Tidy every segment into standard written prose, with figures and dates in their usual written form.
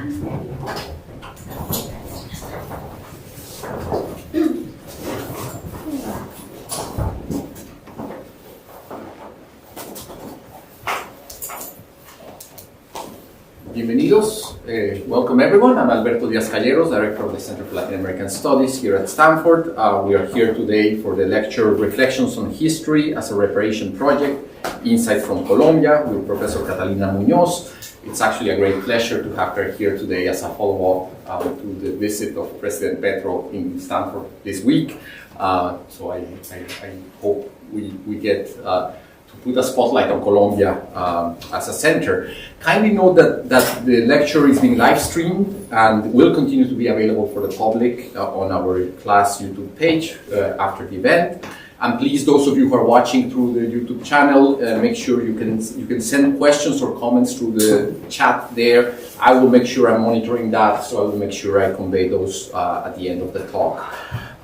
Bienvenidos. Welcome everyone. I'm Alberto Diaz-Calleros, Director of the Center for Latin American Studies here at Stanford. We are here today for the lecture Reflections on History as a Reparation Project, Insights from Colombia with Professor Catalina Muñoz. It's actually a great pleasure to have her here today as a follow-up to the visit of President Petro in Stanford this week. So I hope we get to put a spotlight on Colombia as a center. Kindly note that the lecture is being live streamed and will continue to be available for the public on our class YouTube page after the event. And please, those of you who are watching through the YouTube channel, make sure you can send questions or comments through the chat there. I will make sure I'm monitoring that, so I will make sure I convey those at the end of the talk.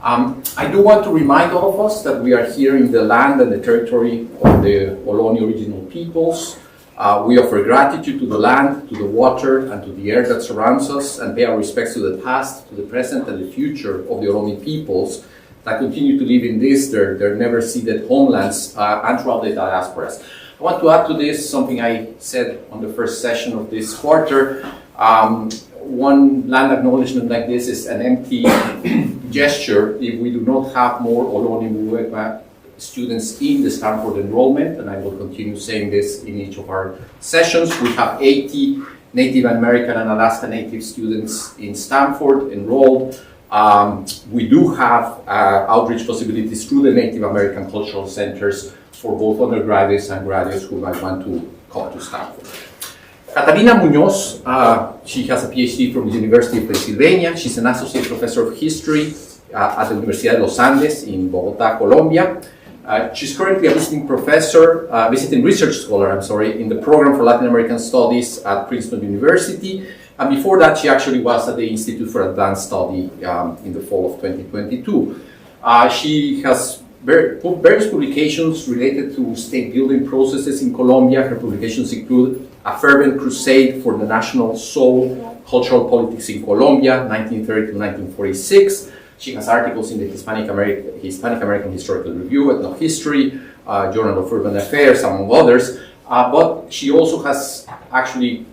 I do want to remind all of us that we are here in the land and the territory of the Ohlone original peoples. We offer gratitude to the land, to the water, and to the air that surrounds us, and pay our respects to the past, to the present, and the future of the Ohlone peoples that continue to live in their never-ceded homelands and throughout the diasporas. I want to add to this something I said on the first session of this quarter. One land acknowledgement like this is an empty gesture if we do not have more Ohlone Muwekma students in the Stanford enrollment, and I will continue saying this in each of our sessions. We have 80 Native American and Alaska Native students in Stanford enrolled. We do have outreach possibilities through the Native American Cultural Centers for both undergraduates and graduates who might want to come to Stanford. Catalina Muñoz, she has a PhD from the University of Pennsylvania. She's an associate professor of history at the Universidad de los Andes in Bogotá, Colombia. She's currently a visiting research scholar, in the program for Latin American Studies at Princeton University. And before that, she actually was at the Institute for Advanced Study in the fall of 2022. She has various publications related to state building processes in Colombia. Her publications include A Fervent Crusade for the National Soul, Cultural Politics in Colombia, 1930 to 1946. She has articles in the Hispanic American Historical Review, Ethnohistory, Journal of Urban Affairs, among others. But she also has actually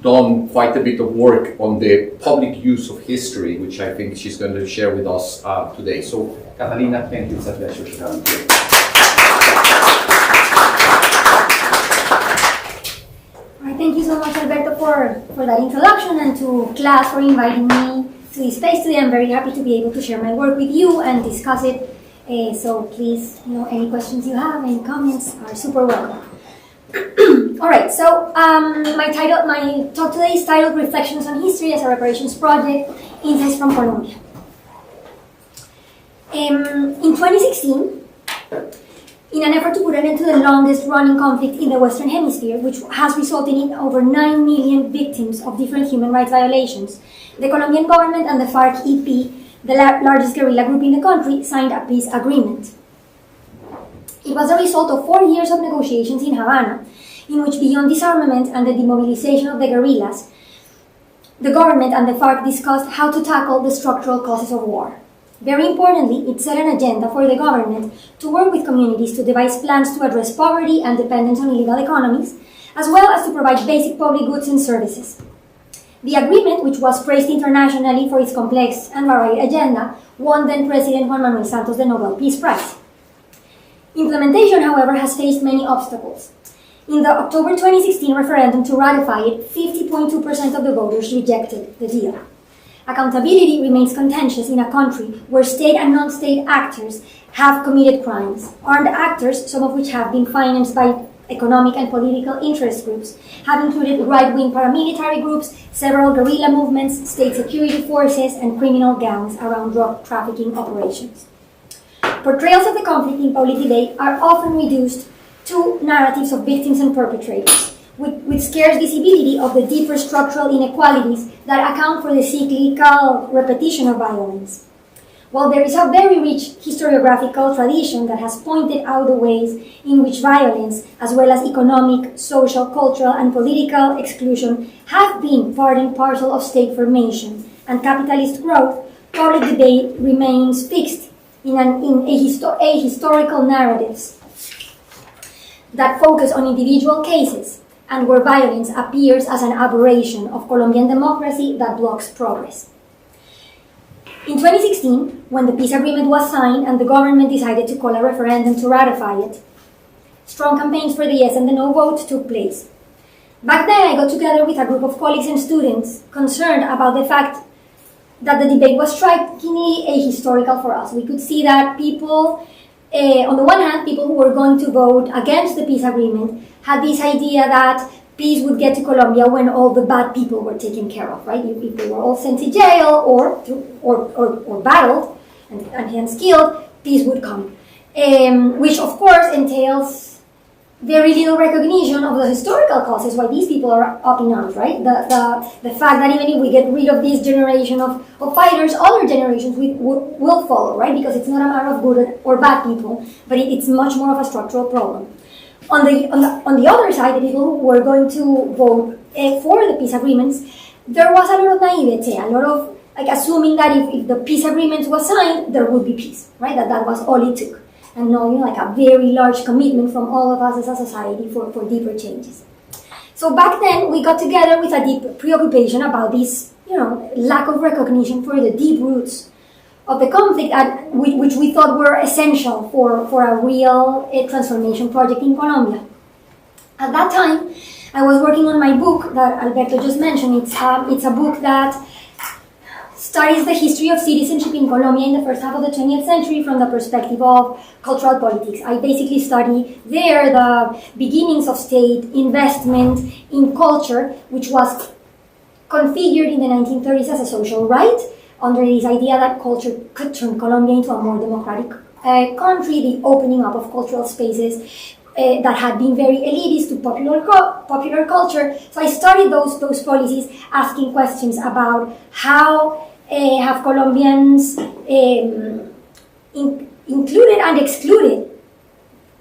done quite a bit of work on the public use of history, which I think she's going to share with us today. So, Catalina, thank you. It's a pleasure to have you here. Thank you so much, Alberto, for that introduction, and to class for inviting me to this space today. I'm very happy to be able to share my work with you and discuss it. So please, any questions you have, any comments are super welcome. All right, so my talk today is titled Reflections on History as a Reparations Project, Insights from Colombia. In 2016, in an effort to put an end to the longest running conflict in the Western Hemisphere, which has resulted in over 9 million victims of different human rights violations, the Colombian government and the FARC-EP, the largest guerrilla group in the country, signed a peace agreement. It was a result of 4 years of negotiations in Havana, in which, beyond disarmament and the demobilization of the guerrillas, the government and the FARC discussed how to tackle the structural causes of war. Very importantly, it set an agenda for the government to work with communities to devise plans to address poverty and dependence on illegal economies, as well as to provide basic public goods and services. The agreement, which was praised internationally for its complex and varied agenda, won then President Juan Manuel Santos the Nobel Peace Prize. Implementation, however, has faced many obstacles. In the October 2016 referendum to ratify it, 50.2% of the voters rejected the deal. Accountability remains contentious in a country where state and non-state actors have committed crimes. Armed actors, some of which have been financed by economic and political interest groups, have included right-wing paramilitary groups, several guerrilla movements, state security forces, and criminal gangs around drug trafficking operations. Portrayals of the conflict in public debate are often reduced to narratives of victims and perpetrators, with scarce visibility of the deeper structural inequalities that account for the cyclical repetition of violence. While there is a very rich historiographical tradition that has pointed out the ways in which violence, as well as economic, social, cultural, and political exclusion have been part and parcel of state formation and capitalist growth, public debate remains fixed in historical narratives that focus on individual cases and where violence appears as an aberration of Colombian democracy that blocks progress. In 2016, when the peace agreement was signed and the government decided to call a referendum to ratify it, strong campaigns for the yes and the no vote took place. Back then, I got together with a group of colleagues and students concerned about the fact that the debate was strikingly ahistorical for us. We could see that people, on the one hand, people who were going to vote against the peace agreement had this idea that peace would get to Colombia when all the bad people were taken care of, right? If they were all sent to jail or battled and hence killed, peace would come. Which of course entails very little recognition of the historical causes why these people are up in arms, right? The fact that even if we get rid of this generation of fighters, other generations will follow, right? Because it's not a matter of good or bad people, but it's much more of a structural problem. On the other side, the people who were going to vote for the peace agreements, there was a lot of naivete, a lot of assuming that if the peace agreement was signed, there would be peace, right? That was all it took. And knowing a very large commitment from all of us as a society for deeper changes. So back then, we got together with a deep preoccupation about this, lack of recognition for the deep roots of the conflict, which we thought were essential for a real transformation project in Colombia. At that time, I was working on my book that Alberto just mentioned. It's a book that studies the history of citizenship in Colombia in the first half of the 20th century from the perspective of cultural politics. I basically study there the beginnings of state investment in culture, which was configured in the 1930s as a social right, under this idea that culture could turn Colombia into a more democratic country, the opening up of cultural spaces that had been very elitist to popular culture. So I studied those policies, asking questions about how have Colombians included and excluded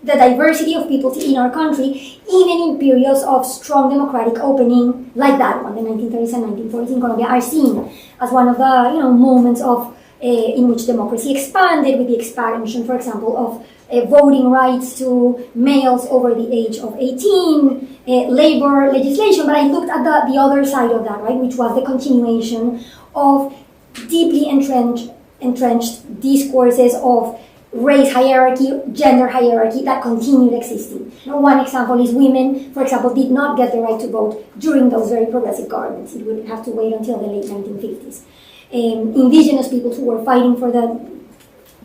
the diversity of people in our country, even in periods of strong democratic opening like that one. The 1930s and 1940s in Colombia are seen as one of the moments of in which democracy expanded, with the expansion, for example, of voting rights to males over the age of 18, labor legislation. But I looked at the other side of that, right, which was the continuation of deeply entrenched discourses of race hierarchy, gender hierarchy that continued existing. One example is women, for example, did not get the right to vote during those very progressive governments. It would have to wait until the late 1950s. Indigenous peoples who were fighting for the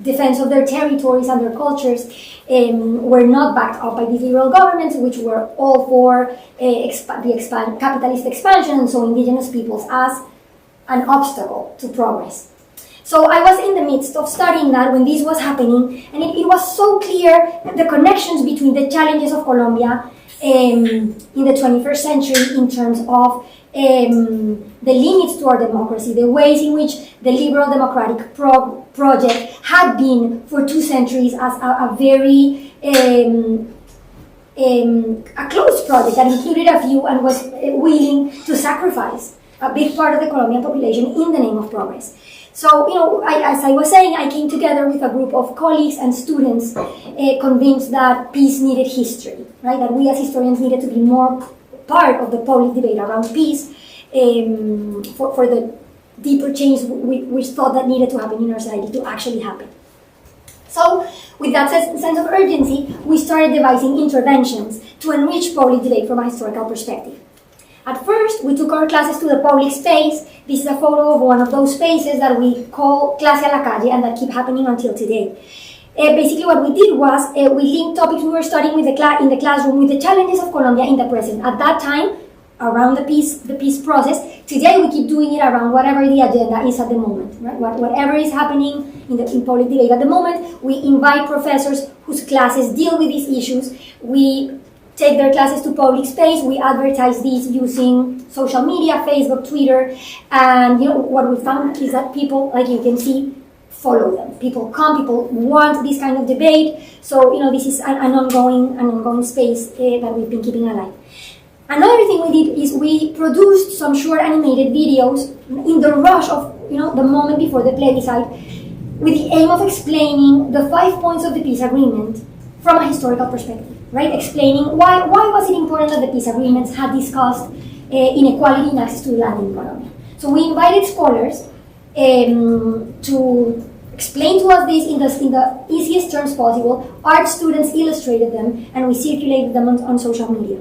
defense of their territories and their cultures were not backed up by these liberal governments, which were all for capitalist expansion, and so indigenous peoples as an obstacle to progress. So I was in the midst of studying that when this was happening, and it was so clear the connections between the challenges of Colombia in the 21st century in terms of the limits to our democracy, the ways in which the liberal democratic project had been for 2 centuries as a very a closed project that included a few and was willing to sacrifice a big part of the Colombian population in the name of progress. So, as I was saying, I came together with a group of colleagues and students convinced that peace needed history, right? That we as historians needed to be more part of the public debate around peace for the deeper change we thought that needed to happen in our society to actually happen. So, with that sense of urgency, we started devising interventions to enrich public debate from a historical perspective. At first, we took our classes to the public space. This is a photo of one of those spaces that we call Clase a la Calle and that keep happening until today. Basically, what we did was we linked topics we were studying in the classroom with the challenges of Colombia in the present. At that time, around the peace process. Today, we keep doing it around whatever the agenda is at the moment. Right? Whatever is happening in public debate at the moment, we invite professors whose classes deal with these issues. We take their classes to public space. We advertise these using social media, Facebook, Twitter, and what we found is that people, like you can see, follow them. People come, people want this kind of debate. So, this is an ongoing space that we've been keeping alive. Another thing we did is we produced some short animated videos in the rush of, the moment before the plebiscite, with the aim of explaining the 5 points of the peace agreement from a historical perspective, right? Explaining why was it important that the peace agreements had discussed inequality in access to land in Colombia. So we invited scholars to explain to us this in the easiest terms possible. Art students illustrated them, and we circulated them on social media.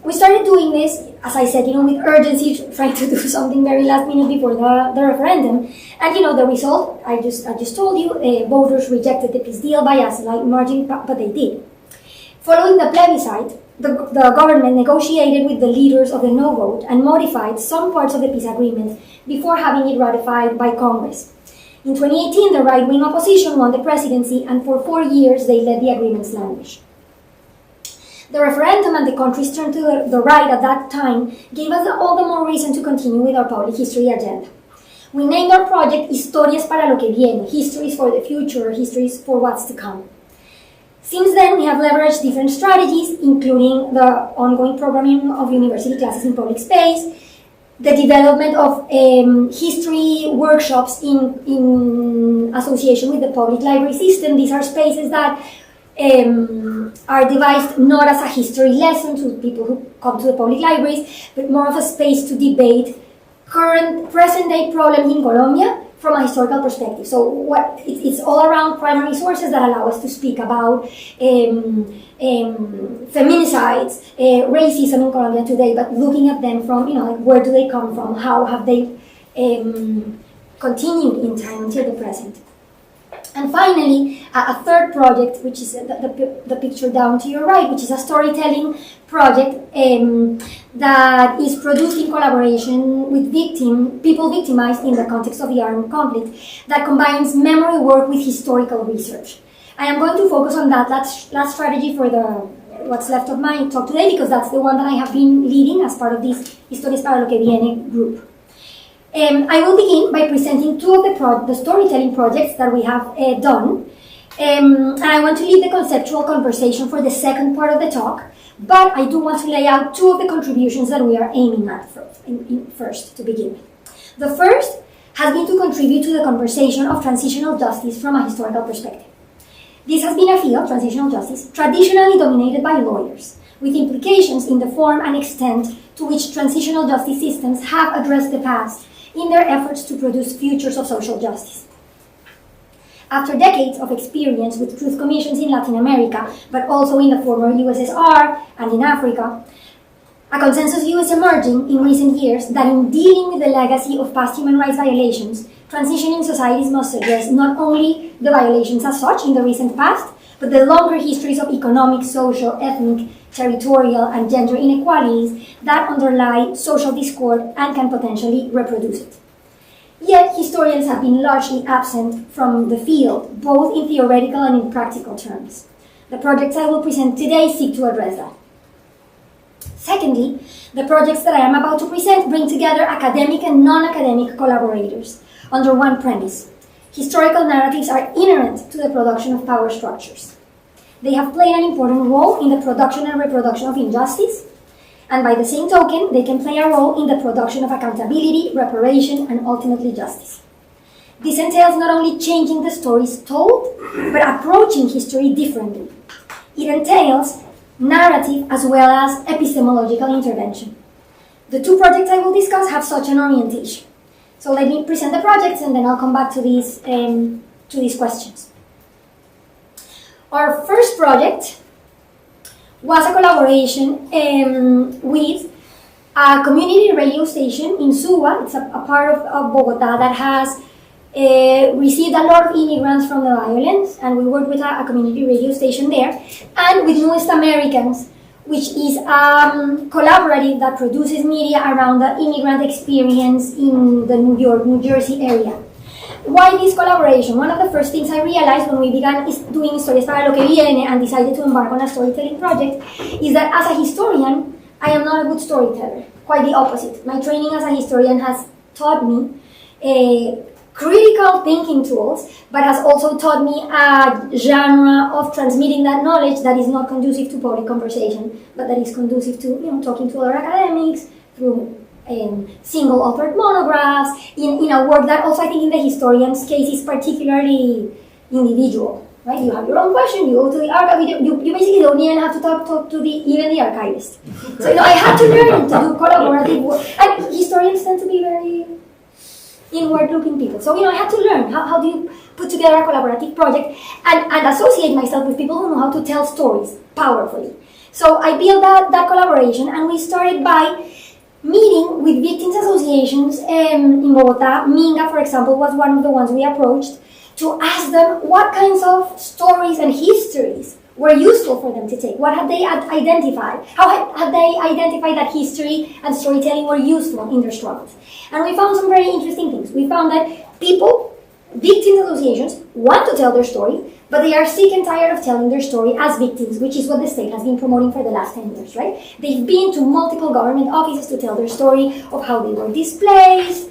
We started doing this, as I said, with urgency, trying to do something very last minute before the referendum. And the result, I just told you, voters rejected the peace deal by a slight margin, but they did. Following the plebiscite, the government negotiated with the leaders of the no vote and modified some parts of the peace agreement before having it ratified by Congress. In 2018, the right-wing opposition won the presidency, and for 4 years they let the agreements languish. The referendum and the country's turn to the right at that time gave us all the more reason to continue with our public history agenda. We named our project Historias para lo que viene, histories for the future, histories for what's to come. Since then, we have leveraged different strategies, including the ongoing programming of university classes in public space, the development of history workshops in association with the public library system. These are spaces that are devised not as a history lesson to people who come to the public libraries, but more of a space to debate present-day problems in Colombia from a historical perspective. So it's all around primary sources that allow us to speak about feminicides, racism in Colombia today, but looking at them from, where do they come from? How have they continued in time until the present? And finally, a third project, which is the picture down to your right, which is a storytelling project that is produced in collaboration with people victimized in the context of the armed conflict, that combines memory work with historical research. I am going to focus on that last strategy for what's left of my talk today, because that's the one that I have been leading as part of this Historias para lo que viene group. I will begin by presenting two of the storytelling projects that we have done. And I want to leave the conceptual conversation for the second part of the talk, but I do want to lay out two of the contributions that we are aiming at first to begin with. The first has been to contribute to the conversation of transitional justice from a historical perspective. This has been a field, transitional justice, traditionally dominated by lawyers, with implications in the form and extent to which transitional justice systems have addressed the past in their efforts to produce futures of social justice. After decades of experience with truth commissions in Latin America, but also in the former USSR and in Africa, a consensus view is emerging in recent years that in dealing with the legacy of past human rights violations, transitioning societies must address not only the violations as such in the recent past, but the longer histories of economic, social, ethnic, territorial, and gender inequalities that underlie social discord and can potentially reproduce it. Yet, historians have been largely absent from the field, both in theoretical and in practical terms. The projects I will present today seek to address that. Secondly, the projects that I am about to present bring together academic and non-academic collaborators under one premise. Historical narratives are inherent to the production of power structures. They have played an important role in the production and reproduction of injustice, and by the same token, they can play a role in the production of accountability, reparation, and ultimately justice. This entails not only changing the stories told, but approaching history differently. It entails narrative as well as epistemological intervention. The two projects I will discuss have such an orientation. So let me present the projects and then I'll come back to these questions. Our first project was a collaboration with a community radio station in Suba. It's a part of Bogota that has received a lot of immigrants from the violence, and we worked with a community radio station there, and with Newest Americans, which is a collaborative that produces media around the immigrant experience in the New York, New Jersey area. Why this collaboration? One of the first things I realized when we began doing Historias para lo que viene and decided to embark on a storytelling project is that as a historian, I am not a good storyteller. Quite the opposite. My training as a historian has taught me critical thinking tools, but has also taught me a genre of transmitting that knowledge that is not conducive to public conversation, but that is conducive to talking to other academics through single authored monographs in a work that also I think in the historian's case is particularly individual. Right? You have your own question, you go to the archive, you basically don't even have to talk to even the archivist. So I had to learn to do collaborative work. And historians tend to be very inward-looking people. So I had to learn how do you put together a collaborative project and associate myself with people who know how to tell stories powerfully. So I built that collaboration, and we started by meeting with victims associations in Bogota. Minga, for example, was one of the ones we approached to ask them what kinds of stories and histories were useful for them to take. What had they identified? How had they identified that history and storytelling were useful in their struggles? And we found some very interesting things. We found that people, victims associations, want to tell their story, but they are sick and tired of telling their story as victims, which is what the state has been promoting for the last 10 years, right? They've been to multiple government offices to tell their story of how they were displaced,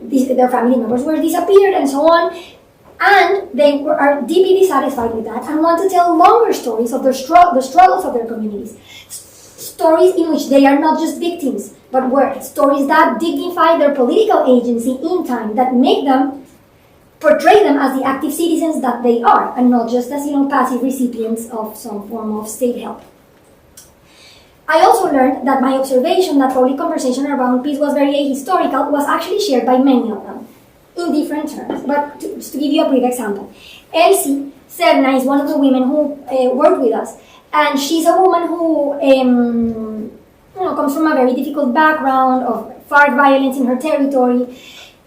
their family members were disappeared, and so on. And they are deeply dissatisfied with that and want to tell longer stories of the struggles of their communities. Stories in which they are not just victims, but were stories that dignify their political agency in time, that make them portray them as the active citizens that they are, and not just as passive recipients of some form of state help. I also learned that my observation that public conversation around peace was very ahistorical was actually shared by many of them in different terms. But just to give you a brief example, Elsie Serna is one of the women who worked with us, and she's a woman who comes from a very difficult background of FARC violence in her territory.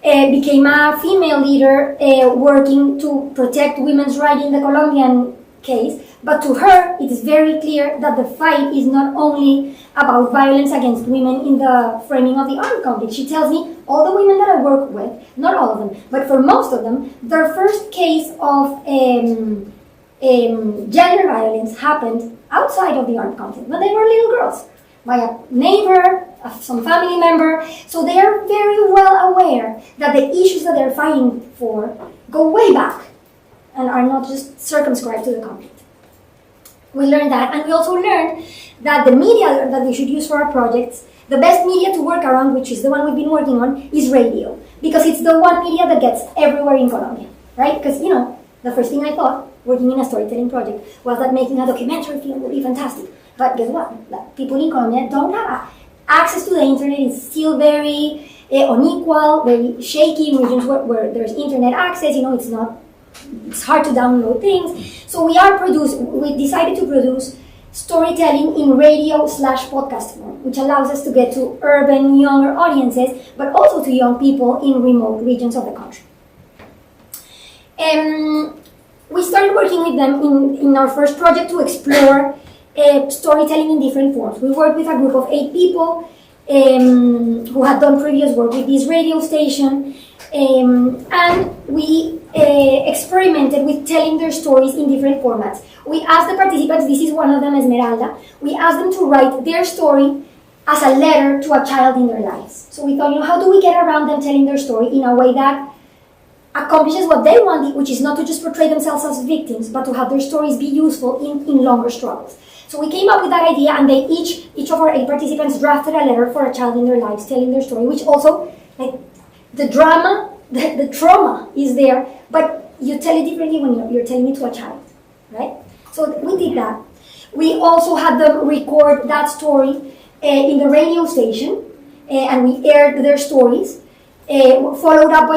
Became a female leader working to protect women's rights in the Colombian case, but to her it is very clear that the fight is not only about violence against women in the framing of the armed conflict. She tells me all the women that I work with, not all of them, but for most of them, their first case of gender violence happened outside of the armed conflict, when they were little girls, by a neighbor, some family member. So they are very well aware that the issues that they're fighting for go way back and are not just circumscribed to the conflict. We learned that, and we also learned that the media that we should use for our projects, the best media to work around, which is the one we've been working on, is radio, because it's the one media that gets everywhere in Colombia, right? Because, the first thing I thought, working in a storytelling project, was that making a documentary film would be fantastic. But guess what? Like, people in Colombia don't have access to the internet. Is still very unequal, very shaky in regions where there's internet access. It's hard to download things. So we decided to produce storytelling in radio/podcast form, which allows us to get to urban, younger audiences, but also to young people in remote regions of the country. We started working with them in our first project to explore storytelling in different forms. We worked with a group of 8 people who had done previous work with this radio station, and we experimented with telling their stories in different formats. We asked the participants, this is one of them, Esmeralda, we asked them to write their story as a letter to a child in their lives. So we thought, how do we get around them telling their story in a way that accomplishes what they want, which is not to just portray themselves as victims, but to have their stories be useful in longer struggles. So we came up with that idea, and they each of our 8 participants drafted a letter for a child in their lives, telling their story, which also, the drama, the trauma is there, but you tell it differently when you're telling it to a child, right? So we did that. We also had them record that story in the radio station, and we aired their stories, followed up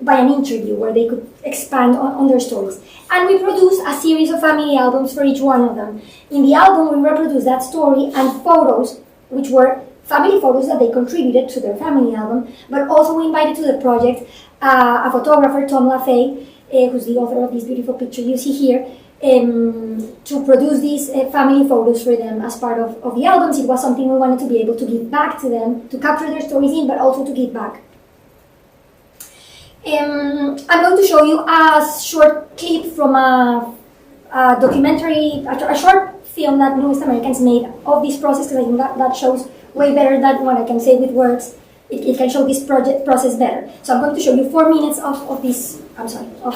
by an interview where they could expand on their stories. And we produced a series of family albums for each one of them. In the album, we reproduced that story and photos, which were family photos that they contributed to their family album, but also we invited to the project a photographer, Tom LaFay, who's the author of this beautiful picture you see here, to produce these family photos for them as part of the albums. It was something we wanted to be able to give back to them, to capture their stories in, but also to give back. I'm going to show you a short clip from a documentary, a short film that Louis Americans made of this process, because I think that shows way better than what I can say with words it can show this process better. So I'm going to show you 4 minutes of this, I'm sorry, of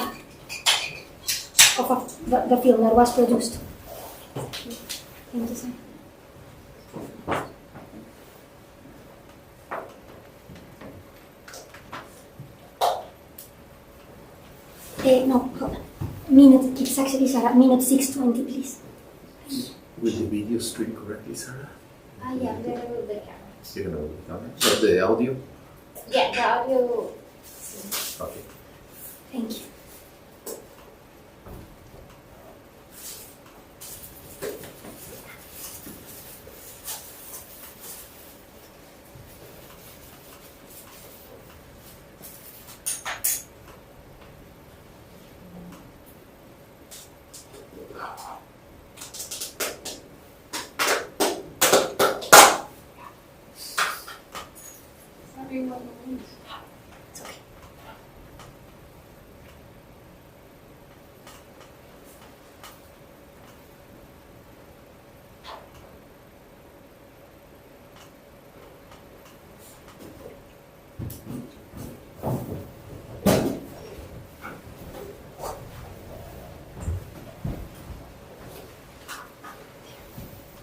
the film that was produced. No, hold on. Minute, it's actually Sarah, minute 6:20, please. Will the video stream correctly, Sarah? Yeah, I'm going to move the camera. You're going to move the camera? But the audio? Yeah, the audio. Thank Okay. you. It's okay.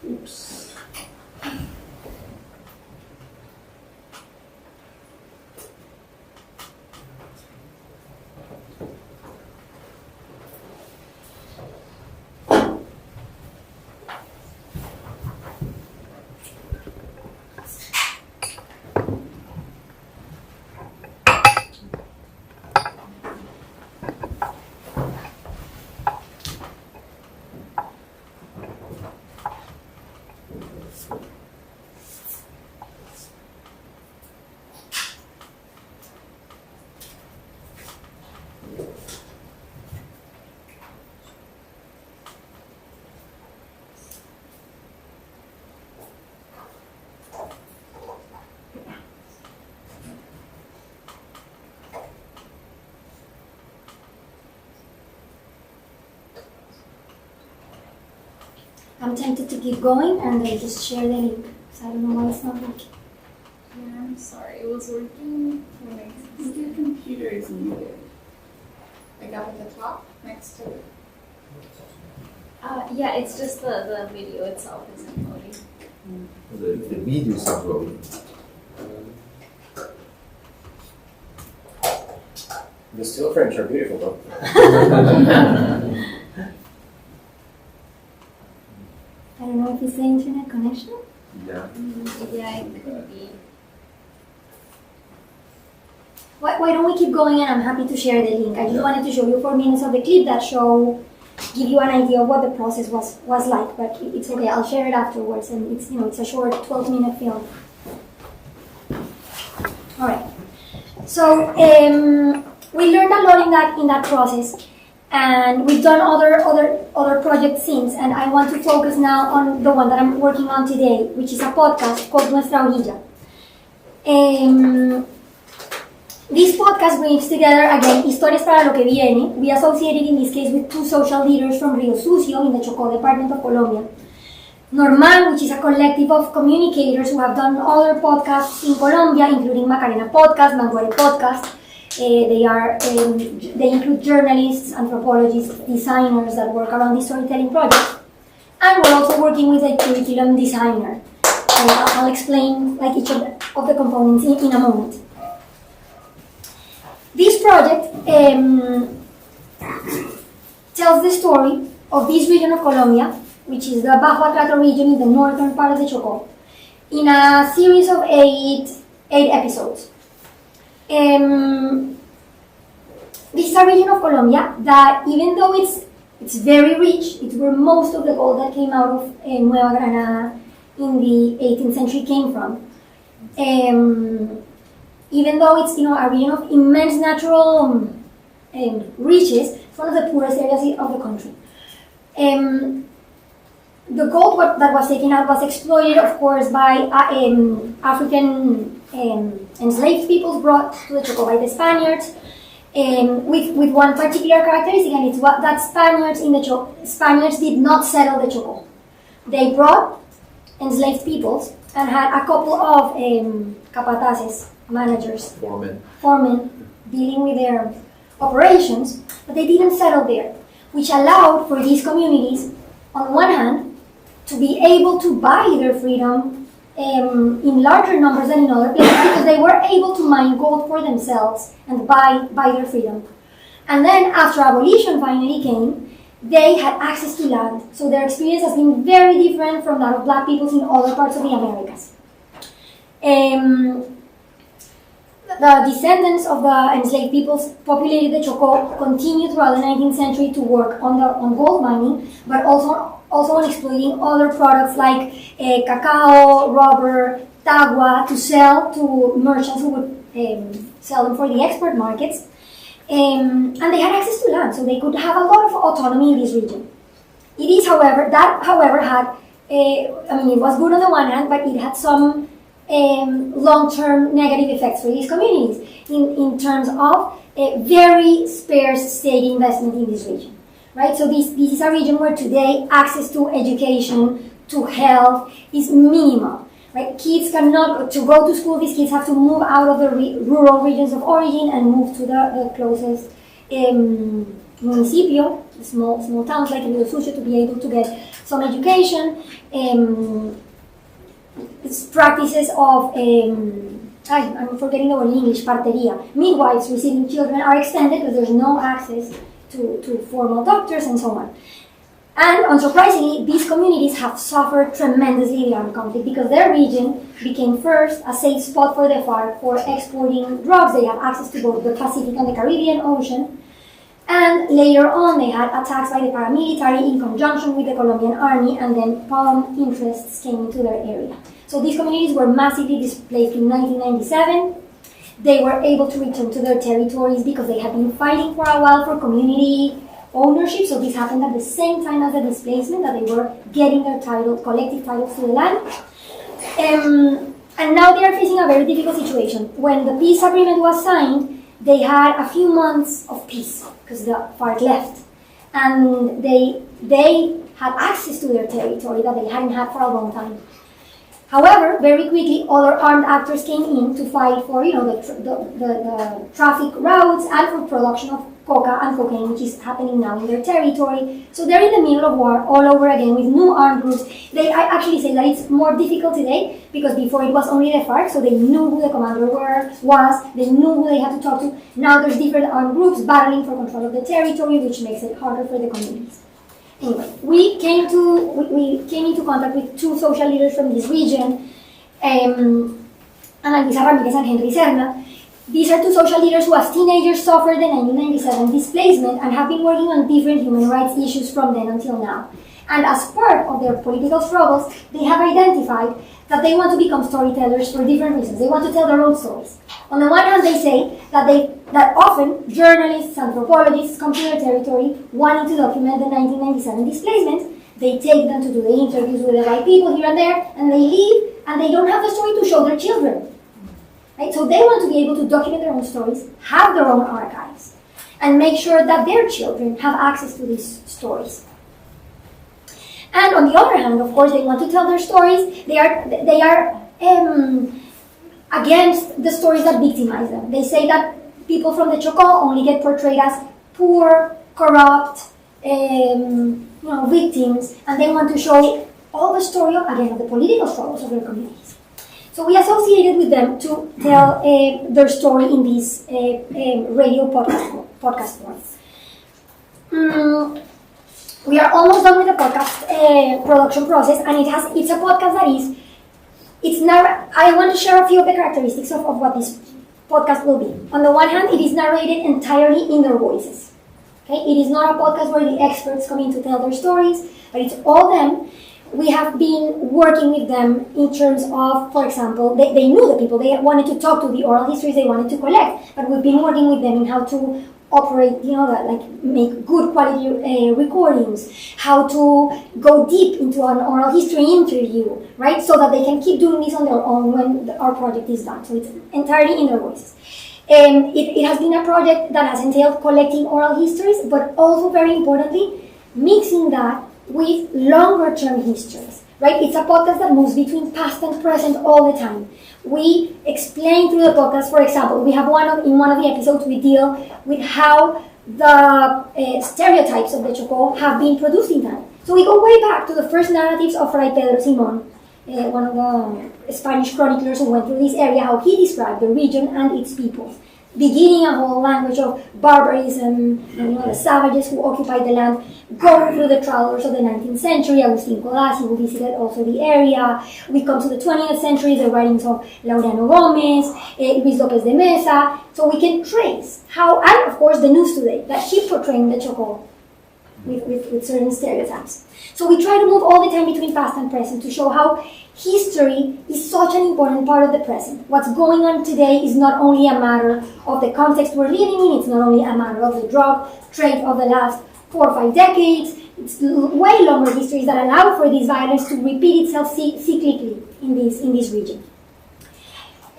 Oops. I'm tempted to keep going and then just share the link. So I don't know why it's not working. Yeah, I'm sorry. It was working when I think your computer is muted. Like up at the top next to it. Yeah, it's just the video itself isn't loading. The video is uploading. The still frames are beautiful though. I don't know if it's the internet connection. Yeah. Yeah, it could be. Why don't we keep going, and I'm happy to share the link. I just wanted to show you 4 minutes of the clip that give you an idea of what the process was like, but it's okay, I'll share it afterwards, and it's a short 12-minute film. Alright. So we learned a lot in that process, and we've done other projects since, and I want to focus now on the one that I'm working on today, which is a podcast called Nuestra Orilla. This podcast brings together, again, Historias para lo que viene. We associated in this case with 2 social leaders from Rio Sucio in the Chocó department of Colombia. Normal, which is a collective of communicators who have done other podcasts in Colombia, including Macarena Podcast, Manguare Podcast. They include journalists, anthropologists, designers that work around the storytelling project. And we're also working with a curriculum designer. I'll explain each of the components in a moment. This project tells the story of this region of Colombia, which is the Bajo Atrato region in the northern part of the Chocó, in a series of eight episodes. This is a region of Colombia that, even though it's very rich, it's where most of the gold that came out of Nueva Granada in the 18th century came from. Even though it's a region of immense natural riches, it's one of the poorest areas of the country. The gold that was taken out was exploited, of course, by African enslaved peoples brought to the Chocó by the Spaniards, with one particular characteristic, and it's that Spaniards did not settle the Chocó. They brought enslaved peoples and had a couple of capataces, managers, foremen dealing with their operations, but they didn't settle there, which allowed for these communities, on one hand, to be able to buy their freedom in larger numbers than in other places because they were able to mine gold for themselves and buy their freedom. And then after abolition finally came, they had access to land. So their experience has been very different from that of black peoples in other parts of the Americas. The descendants of the enslaved peoples populated the Chocó continued throughout the 19th century to work on gold mining, but also on exploiting other products like cacao, rubber, tagua to sell to merchants who would sell them for the export markets. And they had access to land, so they could have a lot of autonomy in this region. It is, however, had, it was good on the one hand, but it had some long-term negative effects for these communities in terms of very sparse state investment in this region, right? So this is a region where today access to education, to health is minimal, right? Kids cannot, to go to school, these kids have to move out of the rural regions of origin and move to the closest municipio, small towns like Rio Sucio, to be able to get some education. It's practices of, I'm forgetting the word in English, parteria. Midwives receiving children are extended because there's no access to formal doctors and so on. And unsurprisingly, these communities have suffered tremendously in the armed conflict because their region became first a safe spot for the FARC for exporting drugs. They had access to both the Pacific and the Caribbean Ocean. And later on, they had attacks by the paramilitary in conjunction with the Colombian army, and then palm interests came into their area. So these communities were massively displaced in 1997. They were able to return to their territories because they had been fighting for a while for community ownership. So this happened at the same time as the displacement, that they were getting their collective titles to the land. And now they are facing a very difficult situation. When the peace agreement was signed, they had a few months of peace because the FARC left, and they had access to their territory that they hadn't had for a long time. However, very quickly, other armed actors came in to fight for the traffic routes and for production of coca and cocaine, which is happening now in their territory. So they're in the middle of war all over again with new armed groups. I actually say that it's more difficult today because before it was only the FARC, so they knew who the commander was, they knew who they had to talk to. Now there's different armed groups battling for control of the territory, which makes it harder for the communities. Anyway, we came into contact with two social leaders from this region, Ana Luisa Ramirez and Henry Serna. These are two social leaders who, as teenagers, suffered the 1997 displacement and have been working on different human rights issues from then until now. And as part of their political struggles, they have identified that they want to become storytellers for different reasons. They want to tell their own stories. On the one hand, they say that often journalists, anthropologists come to their territory wanting to document the 1997 displacement. They take them to do the interviews with the right people here and there, and they leave, and they don't have the story to show their children. Right? So they want to be able to document their own stories, have their own archives, and make sure that their children have access to these stories. And on the other hand, of course, they want to tell their stories. They are against the stories that victimize them. They say that people from the Chocó only get portrayed as poor, corrupt, victims, and they want to show all the story of the political struggles of their communities. So we associated with them to tell their story in this radio podcast form. We are almost done with the podcast production process, and it's a podcast that I want to share a few of the characteristics of what this podcast will be. On the one hand, it is narrated entirely in their voices. Okay? It is not a podcast where the experts come in to tell their stories, but it's all them. We have been working with them in terms of, for example, they knew the people, they wanted to talk to the oral histories they wanted to collect, but we've been working with them in how to operate, make good quality recordings, how to go deep into an oral history interview, right? So that they can keep doing this on their own when our project is done. So it's entirely in their voices. It has been a project that has entailed collecting oral histories, but also very importantly, mixing that with longer term histories, right? It's a podcast that moves between past and present all the time. We explain through the podcast, for example, in one of the episodes we deal with how the stereotypes of the Chocó have been produced in time. So we go way back to the first narratives of Fray Pedro Simón, one of the Spanish chroniclers who went through this area, how he described the region and its people, beginning a whole language of barbarism, and, the savages who occupied the land, going through the travelers of the 19th century, Agustín Codazzi, who visited also the area. We come to the 20th century, the writings of Laureano Gómez, Luis López de Mesa, so we can trace how, and of course the news today, that keep portraying the Chocó with certain stereotypes. So we try to move all the time between past and present to show how history is such an important part of the present. What's going on today is not only a matter of the context we're living in, it's not only a matter of the drug trade of the last 4 or 5 decades, it's way longer histories that allow for this violence to repeat itself cyclically in this region.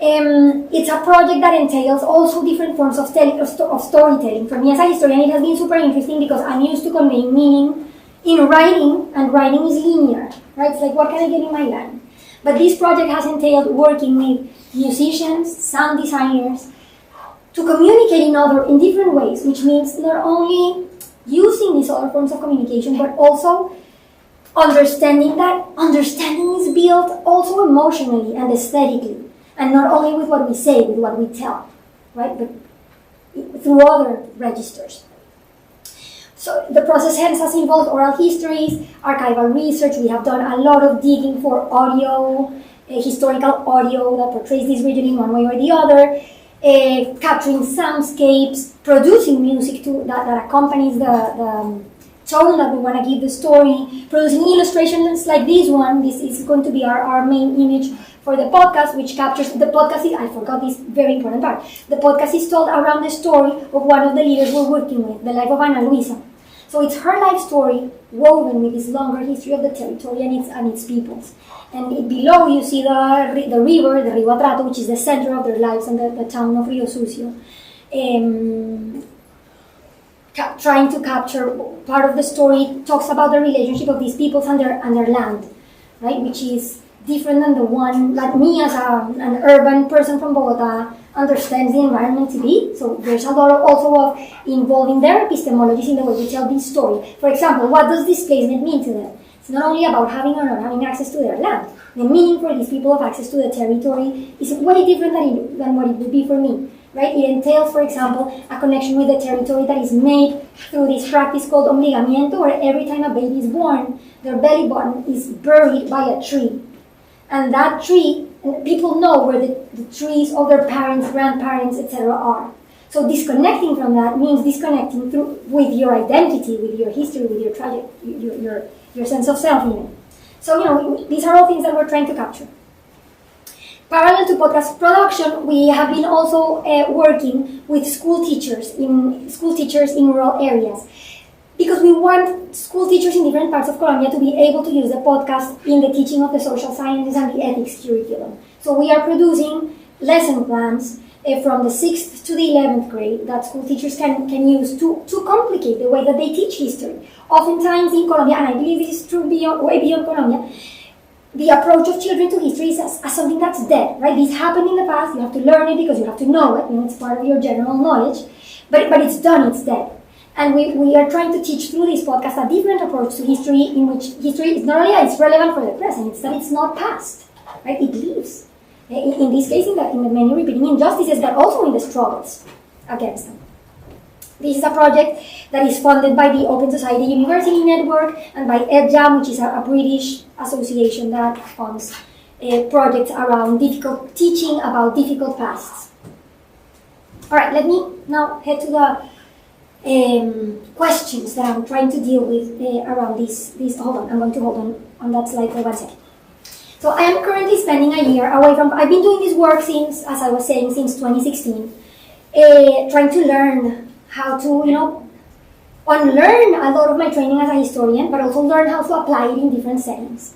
It's a project that entails also different forms of storytelling. For me as a historian, it has been super interesting because I'm used to conveying meaning in writing, and writing is linear, right? It's like, what can I get in my line? But this project has entailed working with musicians, sound designers, to communicate in different ways, which means not only using these other forms of communication, but also understanding that understanding is built also emotionally and aesthetically, and not only with what we say, with what we tell, right? But through other registers. So the process hence has involved oral histories, archival research. We have done a lot of digging for audio, historical audio that portrays this region in one way or the other, capturing soundscapes, producing music that accompanies the tone that we want to give the story, producing illustrations like this one. This is going to be our main image for the podcast, which captures the podcast. I forgot this very important part. The podcast is told around the story of one of the leaders we're working with, the life of Ana Luisa. So it's her life story woven with this longer history of the territory and its peoples. And below you see the river, the Rio Atrato, which is the center of their lives, and the town of Rio Sucio. Trying to capture part of the story talks about the relationship of these peoples and their land, right? Which is different than the one that me as an urban person from Bogota understands the environment to be. So there's a lot also of involving their epistemologies in the way we tell this story. For example, what does displacement mean to them? It's not only about having or not having access to their land. The meaning for these people of access to the territory is way different than what it would be for me. Right? It entails, for example, a connection with the territory that is made through this practice called obligamiento, where every time a baby is born, their belly button is buried by a tree. And that tree, people know where the trees of their parents, grandparents, etc. are. So disconnecting from that means disconnecting with your identity, with your history, with your trajectory, your sense of self even. So, these are all things that we're trying to capture. Parallel to podcast production, we have been also working with school teachers in rural areas, because we want school teachers in different parts of Colombia to be able to use the podcast in the teaching of the social sciences and the ethics curriculum. So we are producing lesson plans from the 6th to the 11th grade that school teachers can use to complicate the way that they teach history. Oftentimes in Colombia, and I believe this is true way beyond Colombia, the approach of children to history is as something that's dead, right? This happened in the past, you have to learn it because you have to know it, it's part of your general knowledge, but it's done, it's dead. And we are trying to teach through this podcast a different approach to history, in which history is not only that it's relevant for the present, it's that it's not past, right? It lives. In this case, in the many repeating injustices, but also in the struggles against them. This is a project that is funded by the Open Society University Network and by EdJam, which is a British association that funds projects around teaching about difficult pasts. All right, let me now head to the questions that I'm trying to deal with around this. Hold on, I'm going to hold on that slide for 1 second. So I am currently spending a year away from, I've been doing this work since 2016, trying to learn how to, unlearn a lot of my training as a historian, but also learn how to apply it in different settings.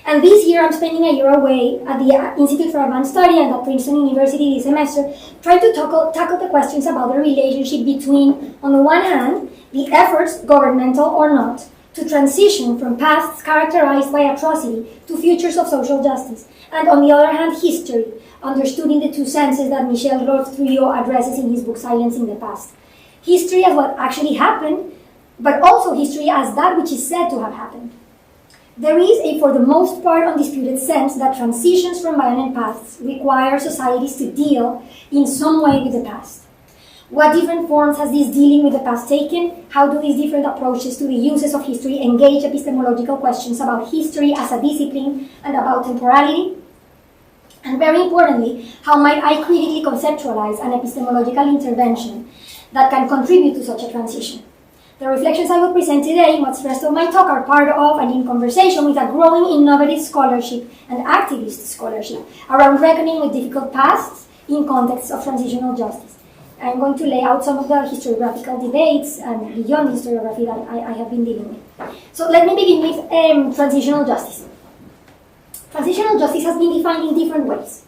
And this year I'm spending a year away at the Institute for Advanced Study and at Princeton University this semester, trying to tackle the questions about the relationship between, on the one hand, the efforts, governmental or not, to transition from pasts characterized by atrocity to futures of social justice, and on the other hand, history, understood in the two senses that Michel Roth-Trujillo addresses in his book Silencing the Past. History as what actually happened, but also history as that which is said to have happened. There is a, for the most part, undisputed sense that transitions from violent pasts require societies to deal in some way with the past. What different forms has this dealing with the past taken? How do these different approaches to the uses of history engage epistemological questions about history as a discipline and about temporality? And very importantly, how might I critically conceptualize an epistemological intervention that can contribute to such a transition? The reflections I will present today, much the rest of my talk, are part of and in conversation with a growing innovative scholarship and activist scholarship around reckoning with difficult pasts in contexts of transitional justice. I'm going to lay out some of the historiographical debates and beyond historiography that I have been dealing with. So let me begin with transitional justice. Transitional justice has been defined in different ways.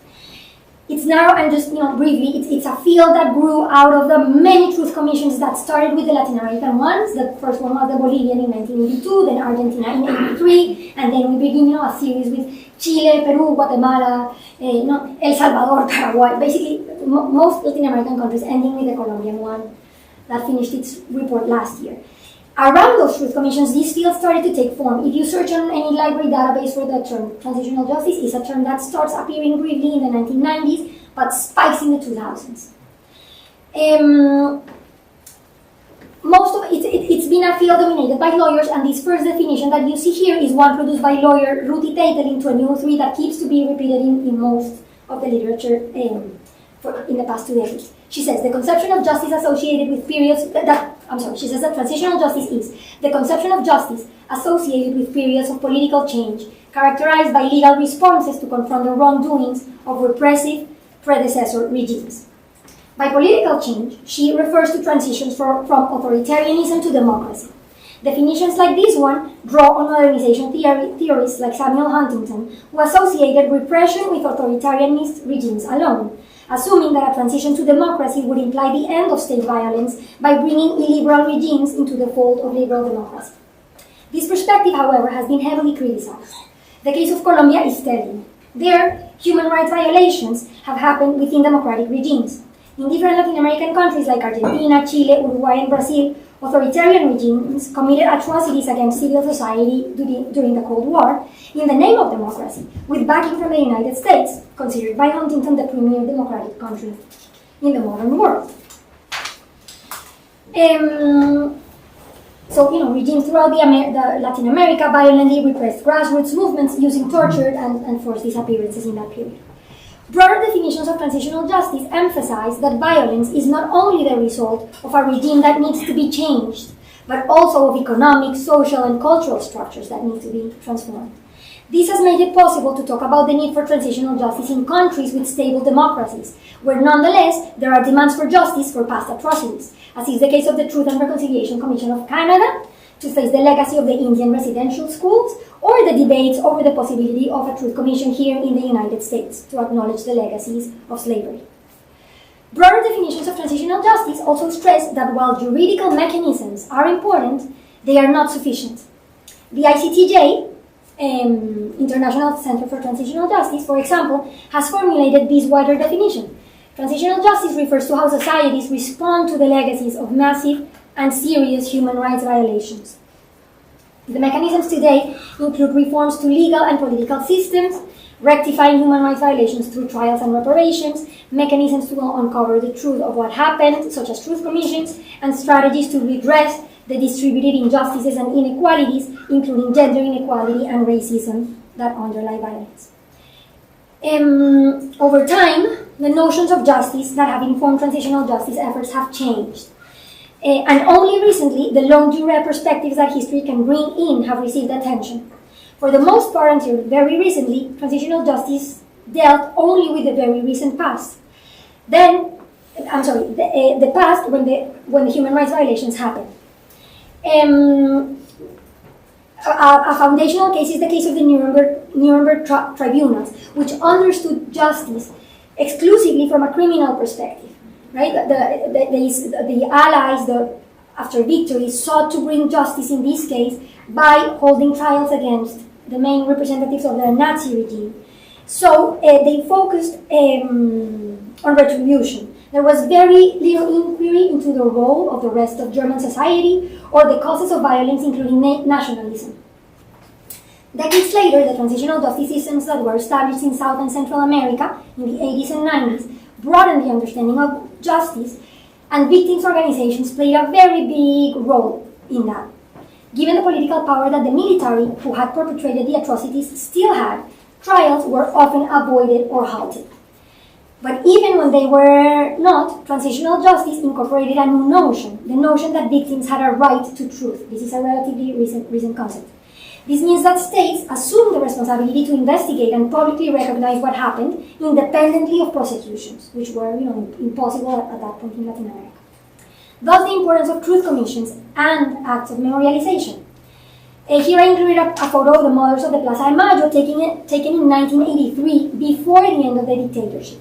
It's narrow and just briefly, it's a field that grew out of the many truth commissions that started with the Latin American ones. The first one was the Bolivian in 1982, then Argentina in 83, and then we begin a series with Chile, Peru, Guatemala, El Salvador, Paraguay, basically most Latin American countries, ending with the Colombian one that finished its report last year. Around those truth commissions, these fields started to take form. If you search on any library database for the term transitional justice, it's a term that starts appearing briefly in the 1990s, but spikes in the 2000s. Most of it's been a field dominated by lawyers, and this first definition that you see here is one produced by lawyer Ruti Teitel in 2003 that keeps to be repeated in most of the literature in the past 2 decades. She says the conception of justice associated with periods she says that transitional justice is the conception of justice associated with periods of political change characterized by legal responses to confront the wrongdoings of repressive predecessor regimes. By political change, she refers to transitions from authoritarianism to democracy. Definitions like this one draw on modernization theorists like Samuel Huntington, who associated repression with authoritarianist regimes alone, assuming that a transition to democracy would imply the end of state violence by bringing illiberal regimes into the fold of liberal democracy. This perspective, however, has been heavily criticized. The case of Colombia is telling. There, human rights violations have happened within democratic regimes. In different Latin American countries like Argentina, Chile, Uruguay, and Brazil, authoritarian regimes committed atrocities against civil society during the Cold War in the name of democracy, with backing from the United States, considered by Huntington the premier democratic country in the modern world. Regimes throughout the Latin America violently repressed grassroots movements using torture and forced disappearances in that period. Broader definitions of transitional justice emphasize that violence is not only the result of a regime that needs to be changed, but also of economic, social, and cultural structures that need to be transformed. This has made it possible to talk about the need for transitional justice in countries with stable democracies, where nonetheless there are demands for justice for past atrocities, as is the case of the Truth and Reconciliation Commission of Canada, to face the legacy of the Indian residential schools, or the debates over the possibility of a truth commission here in the United States to acknowledge the legacies of slavery. Broader definitions of transitional justice also stress that while juridical mechanisms are important, they are not sufficient. The ICTJ, International Center for Transitional Justice, for example, has formulated this wider definition. Transitional justice refers to how societies respond to the legacies of massive and serious human rights violations. The mechanisms today include reforms to legal and political systems, rectifying human rights violations through trials and reparations, mechanisms to uncover the truth of what happened, such as truth commissions, and strategies to redress the distributed injustices and inequalities, including gender inequality and racism that underlie violence. Over time, the notions of justice that have informed transitional justice efforts have changed. And only recently, the long durée perspectives that history can bring in have received attention. For the most part, until very recently, transitional justice dealt only with the very recent past. The past when the human rights violations happened. A foundational case is the case of the Nuremberg tribunals, which understood justice exclusively from a criminal perspective. Right, the Allies, after victory, sought to bring justice in this case by holding trials against the main representatives of the Nazi regime. So they focused on retribution. There was very little inquiry into the role of the rest of German society or the causes of violence, including nationalism. Decades later, the transitional justice systems that were established in South and Central America in the 80s and 90s broadened the understanding of justice, and victims' organizations played a very big role in that. Given the political power that the military, who had perpetrated the atrocities, still had, trials were often avoided or halted. But even when they were not, transitional justice incorporated a new notion, the notion that victims had a right to truth. This is a relatively recent concept. This means that states assume the responsibility to investigate and publicly recognize what happened independently of prosecutions, which were impossible at that point in Latin America. Thus, the importance of truth commissions and acts of memorialization. Here I included a photo of the mothers of the Plaza de Mayo taken in 1983, before the end of the dictatorship.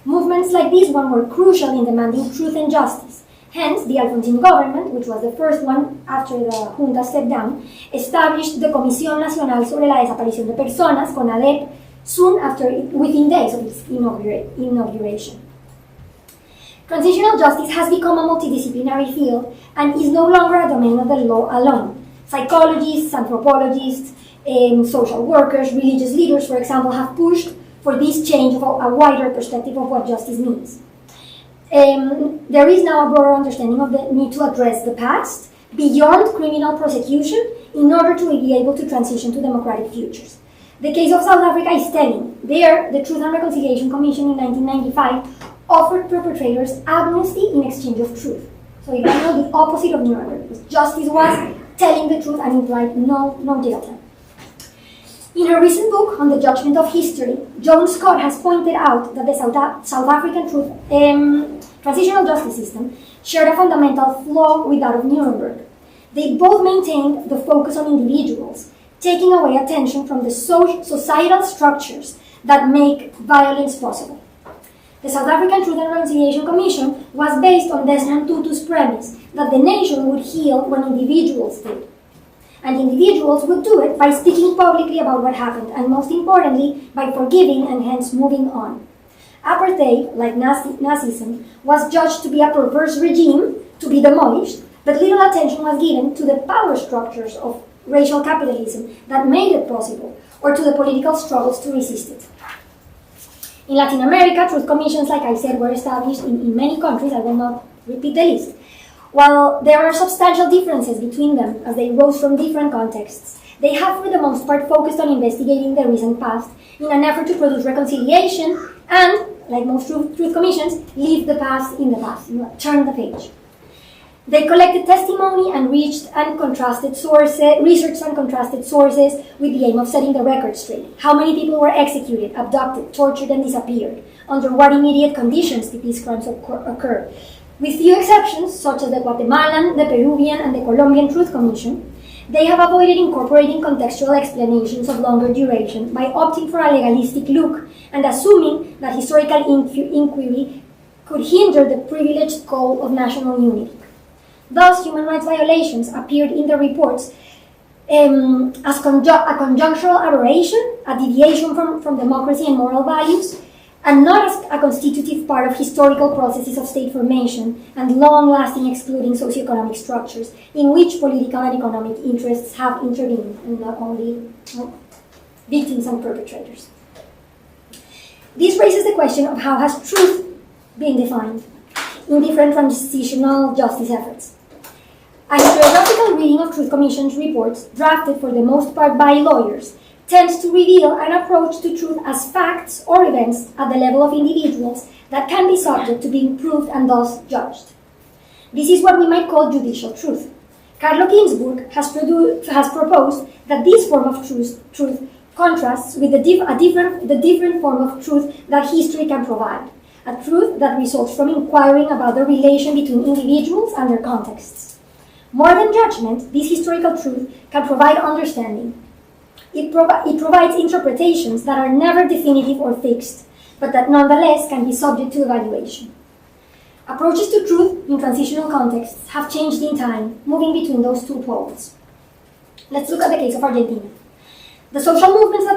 Movements like this one were crucial in demanding truth and justice. Hence, the Alfonsín government, which was the first one after the junta stepped down, established the Comisión Nacional sobre la Desaparición de Personas, CONADEP, within days of its inauguration. Transitional justice has become a multidisciplinary field and is no longer a domain of the law alone. Psychologists, anthropologists, social workers, religious leaders, for example, have pushed for this change of a wider perspective of what justice means. There is now a broader understanding of the need to address the past beyond criminal prosecution in order to be able to transition to democratic futures. The case of South Africa is telling. There, the Truth and Reconciliation Commission in 1995 offered perpetrators amnesty in exchange of truth. So it was the opposite of Nuremberg, because justice was telling the truth and implied no jail time. In her recent book on the judgment of history, Joan Scott has pointed out that the South African transitional justice system shared a fundamental flaw with that of Nuremberg. They both maintained the focus on individuals, taking away attention from the societal structures that make violence possible. The South African Truth and Reconciliation Commission was based on Desmond Tutu's premise that the nation would heal when individuals did. And individuals would do it by speaking publicly about what happened, and most importantly, by forgiving and hence moving on. Apartheid, like Nazism, was judged to be a perverse regime to be demolished, but little attention was given to the power structures of racial capitalism that made it possible, or to the political struggles to resist it. In Latin America, truth commissions, like I said, were established in many countries. I will not repeat the list. While there are substantial differences between them as they rose from different contexts, they have for the most part focused on investigating the recent past in an effort to produce reconciliation and, like most truth commissions, leave the past in the past, turn the page. They collected testimony and researched and contrasted sources with the aim of setting the record straight. How many people were executed, abducted, tortured, and disappeared? Under what immediate conditions did these crimes occur? With few exceptions, such as the Guatemalan, the Peruvian, and the Colombian Truth Commission, they have avoided incorporating contextual explanations of longer duration by opting for a legalistic look and assuming that historical inquiry could hinder the privileged goal of national unity. Thus, human rights violations appeared in the reports as a conjunctural aberration, a deviation from democracy and moral values, and not as a constitutive part of historical processes of state formation and long-lasting excluding socioeconomic structures in which political and economic interests have intervened, and not only victims and perpetrators. This raises the question of how has truth been defined in different transitional justice efforts. A historiographical reading of Truth Commission's reports, drafted for the most part by lawyers, tends to reveal an approach to truth as facts or events at the level of individuals that can be subject to being proved and thus judged. This is what we might call judicial truth. Carlo Ginzburg has proposed that this form of truth contrasts with the different form of truth that history can provide, a truth that results from inquiring about the relation between individuals and their contexts. More than judgment, this historical truth can provide understanding. It provides interpretations that are never definitive or fixed, but that nonetheless can be subject to evaluation. Approaches to truth in transitional contexts have changed in time, moving between those two poles. Let's look at the case of Argentina. The social movements that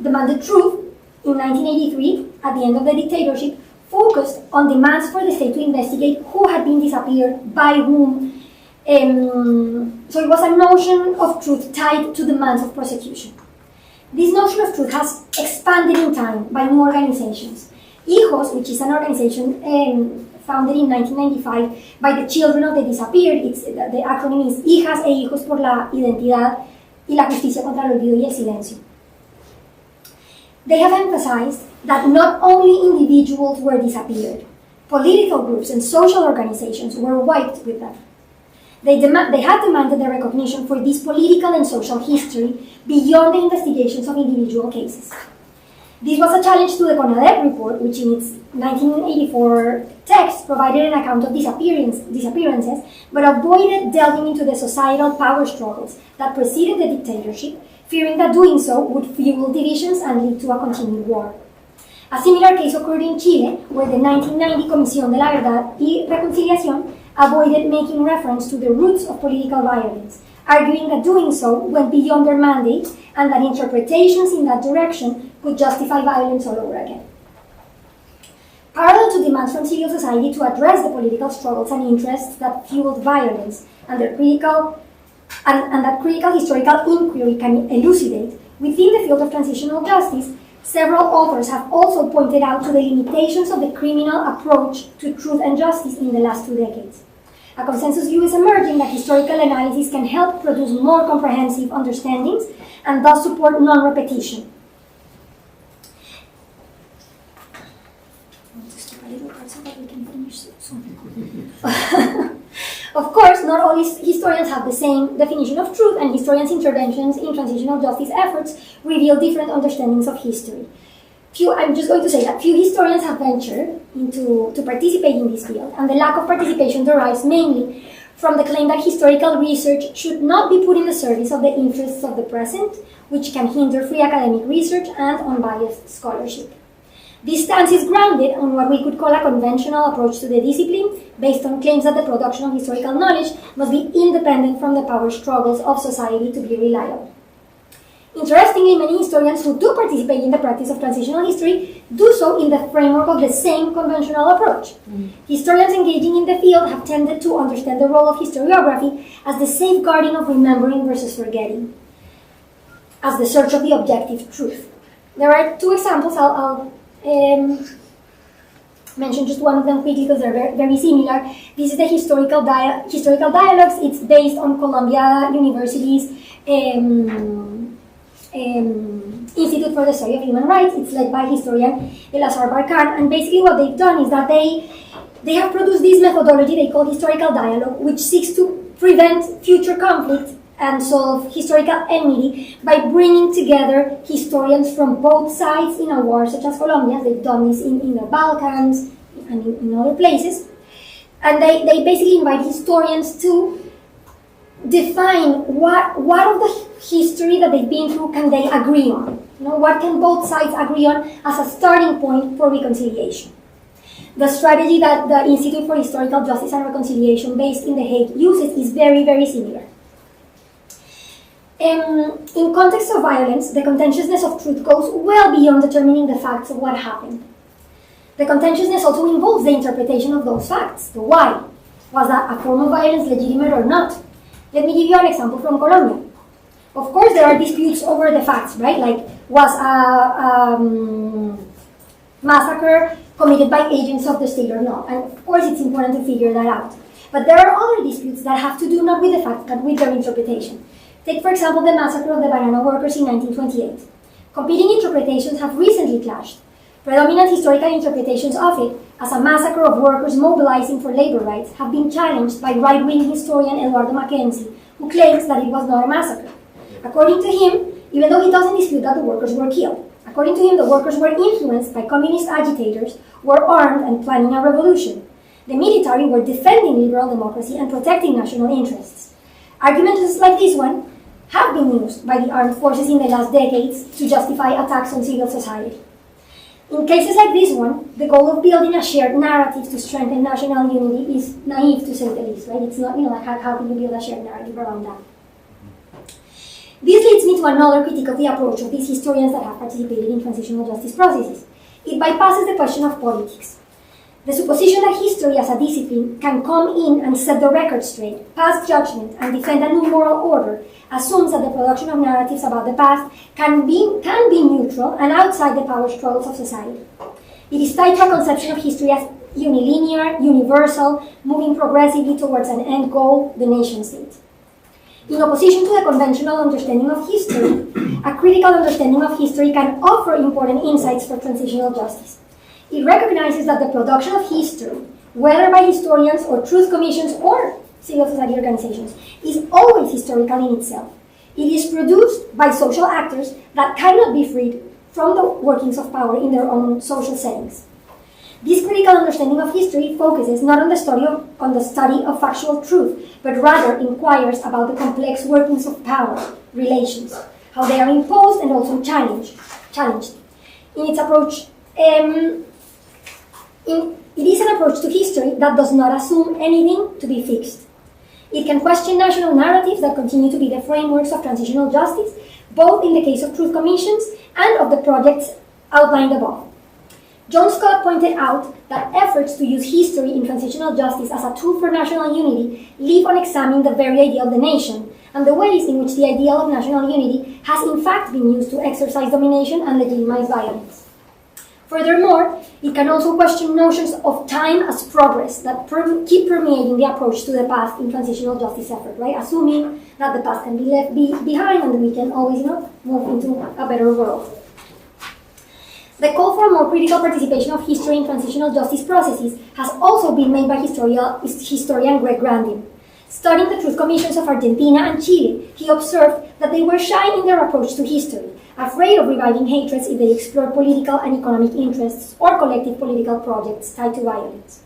demanded truth in 1983, at the end of the dictatorship, focused on demands for the state to investigate who had been disappeared, by whom. So it was a notion of truth tied to demands of prosecution. This notion of truth has expanded in time by new organizations. HIJOS, which is an organization founded in 1995 by the children of the disappeared, the acronym is Hijas e Hijos por la Identidad y la Justicia contra el Olvido y el Silencio. They have emphasized that not only individuals were disappeared, political groups and social organizations were wiped with them. They had demanded the recognition for this political and social history beyond the investigations of individual cases. This was a challenge to the CONADEP report, which in its 1984 text provided an account of disappearances, but avoided delving into the societal power struggles that preceded the dictatorship, fearing that doing so would fuel divisions and lead to a continued war. A similar case occurred in Chile, where the 1990 Comisión de la Verdad y Reconciliación avoided making reference to the roots of political violence, arguing that doing so went beyond their mandate and that interpretations in that direction could justify violence all over again. Parallel to demands from civil society to address the political struggles and interests that fueled violence and that critical historical inquiry can elucidate, within the field of transitional justice, several authors have also pointed out to the limitations of the criminal approach to truth and justice in the last 2 decades. A consensus view is emerging that historical analysis can help produce more comprehensive understandings and thus support non-repetition. Of course, not all historians have the same definition of truth, and historians' interventions in transitional justice efforts reveal different understandings of history. I'm just going to say that few historians have ventured to participate in this field, and the lack of participation derives mainly from the claim that historical research should not be put in the service of the interests of the present, which can hinder free academic research and unbiased scholarship. This stance is grounded on what we could call a conventional approach to the discipline, based on claims that the production of historical knowledge must be independent from the power struggles of society to be reliable. Interestingly, many historians who do participate in the practice of transitional history do so in the framework of the same conventional approach. Historians engaging in the field have tended to understand the role of historiography as the safeguarding of remembering versus forgetting, as the search of the objective truth. There are two examples. I'll mention just one of them quickly because they're very similar. This is the historical dialogues. It's based on Colombia University's Institute for the Study of Human Rights. It's led by historian Elazar Barkan, and basically what they've done is that they have produced this methodology they call historical dialogue, which seeks to prevent future conflict and solve historical enmity by bringing together historians from both sides in a war such as Colombia. They've done this in the Balkans and in other places. And they basically invite historians to define what of the history that they've been through can they agree on. What can both sides agree on as a starting point for reconciliation. The strategy that the Institute for Historical Justice and Reconciliation based in The Hague uses is very, very similar. In context of violence, the contentiousness of truth goes well beyond determining the facts of what happened. The contentiousness also involves the interpretation of those facts. The why. Was that a form of violence legitimate or not? Let me give you an example from Colombia. Of course, there are disputes over the facts, right? Like, was a massacre committed by agents of the state or not? And of course, it's important to figure that out. But there are other disputes that have to do not with the facts, but with their interpretation. Take, for example, the massacre of the banana workers in 1928. Competing interpretations have recently clashed. Predominant historical interpretations of it as a massacre of workers mobilizing for labor rights have been challenged by right-wing historian Eduardo Mackenzie, who claims that it was not a massacre. According to him, even though he doesn't dispute that the workers were killed, according to him, the workers were influenced by communist agitators, were armed and planning a revolution. The military were defending liberal democracy and protecting national interests. Arguments like this one have been used by the armed forces in the last decades to justify attacks on civil society. In cases like this one, the goal of building a shared narrative to strengthen national unity is naive, to say the least, right? It's not, like how can you build a shared narrative around that? This leads me to another critique of the approach of these historians that have participated in transitional justice processes. It bypasses the question of politics. The supposition that history as a discipline can come in and set the record straight, pass judgment, and defend a new moral order assumes that the production of narratives about the past can be neutral and outside the power struggles of society. It is tied to a conception of history as unilinear, universal, moving progressively towards an end goal, the nation-state. In opposition to the conventional understanding of history, a critical understanding of history can offer important insights for transitional justice. It recognizes that the production of history, whether by historians or truth commissions or civil society organizations, is always historical in itself. It is produced by social actors that cannot be freed from the workings of power in their own social settings. This critical understanding of history focuses not on the study of factual truth, but rather inquires about the complex workings of power, relations, how they are imposed and also challenged. In its approach, it is an approach to history that does not assume anything to be fixed. It can question national narratives that continue to be the frameworks of transitional justice, both in the case of truth commissions and of the projects outlined above. John Scott pointed out that efforts to use history in transitional justice as a tool for national unity leave unexamined the very idea of the nation and the ways in which the ideal of national unity has in fact been used to exercise domination and legitimize violence. Furthermore, it can also question notions of time as progress that keep permeating the approach to the past in transitional justice effort, right? Assuming that the past can be left behind and we can always, move into a better world. The call for a more critical participation of history in transitional justice processes has also been made by historian Greg Grandin. Studying the truth commissions of Argentina and Chile, he observed that they were shy in their approach to history, afraid of reviving hatreds if they explored political and economic interests or collective political projects tied to violence.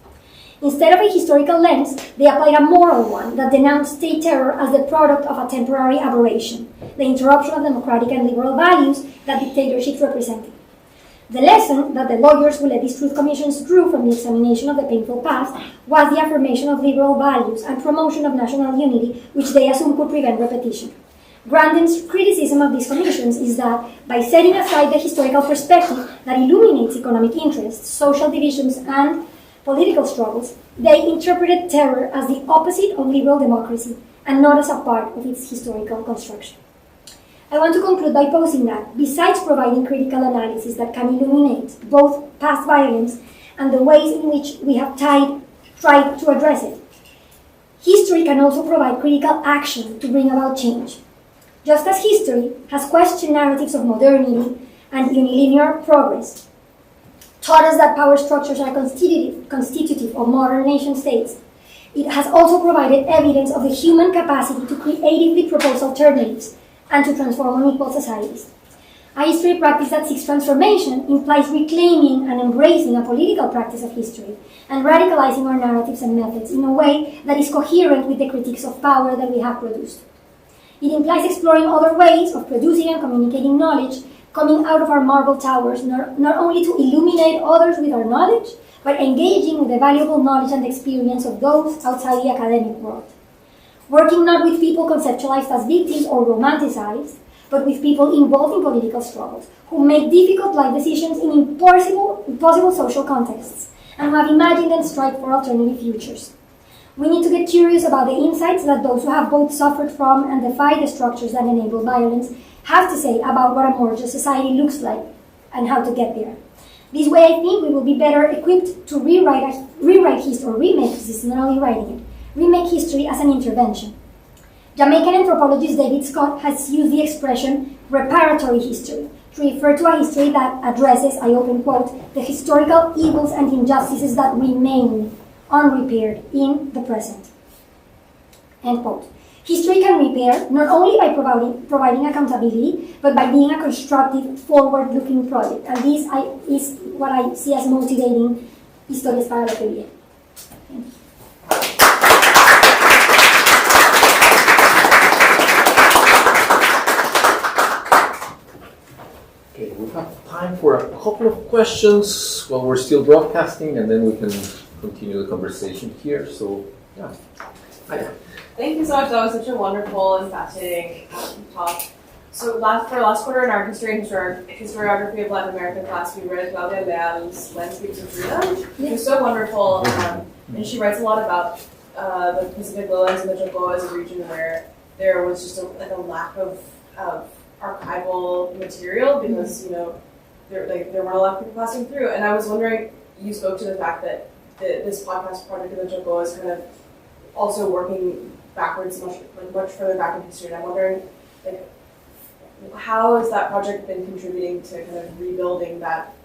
Instead of a historical lens, they applied a moral one that denounced state terror as the product of a temporary aberration, the interruption of democratic and liberal values that dictatorships represented. The lesson that the lawyers who led these truth commissions drew from the examination of the painful past was the affirmation of liberal values and promotion of national unity, which they assumed could prevent repetition. Grandin's criticism of these commissions is that by setting aside the historical perspective that illuminates economic interests, social divisions, and political struggles, they interpreted terror as the opposite of liberal democracy and not as a part of its historical construction. I want to conclude by posing that, besides providing critical analysis that can illuminate both past violence and the ways in which we have tried to address it, history can also provide critical action to bring about change. Just as history has questioned narratives of modernity and unilinear progress, taught us that power structures are constitutive of modern nation-states, it has also provided evidence of the human capacity to creatively propose alternatives and to transform unequal societies. A history practice that seeks transformation implies reclaiming and embracing a political practice of history and radicalizing our narratives and methods in a way that is coherent with the critiques of power that we have produced. It implies exploring other ways of producing and communicating knowledge coming out of our marble towers, not only to illuminate others with our knowledge, but engaging with the valuable knowledge and experience of those outside the academic world. Working not with people conceptualized as victims or romanticized, but with people involved in political struggles, who make difficult life decisions in impossible social contexts, and who have imagined and strive for alternative futures. We need to get curious about the insights that those who have both suffered from and defied the structures that enable violence have to say about what a more just society looks like and how to get there. This way, I think we will be better equipped to rewrite history, or remake, this is not only writing it, remake history as an intervention. Jamaican anthropologist David Scott has used the expression reparatory history to refer to a history that addresses, I open quote, the historical evils and injustices that remain unrepaired in the present. End quote. History can repair not only by providing accountability, but by being a constructive, forward-looking project. And this is what I see as motivating Historias para lo que viene. Okay, we have time for a couple of questions while we're still broadcasting, and then we can continue the conversation here. So, yeah. Hi. Thank you so much. That was such a wonderful and fascinating talk. So for last quarter in our history and historiography of Latin American class, we read Claudia Leal's Landscapes of Freedom, which was so wonderful. And she writes a lot about the Pacific Lowlands and the Chocó as a region where there was just a lack of archival material because there weren't a lot of people passing through. And I was wondering, you spoke to the fact that this podcast project in the Chocó is kind of also working backwards, much further back in history. And I'm wondering, how has that project been contributing to kind of rebuilding that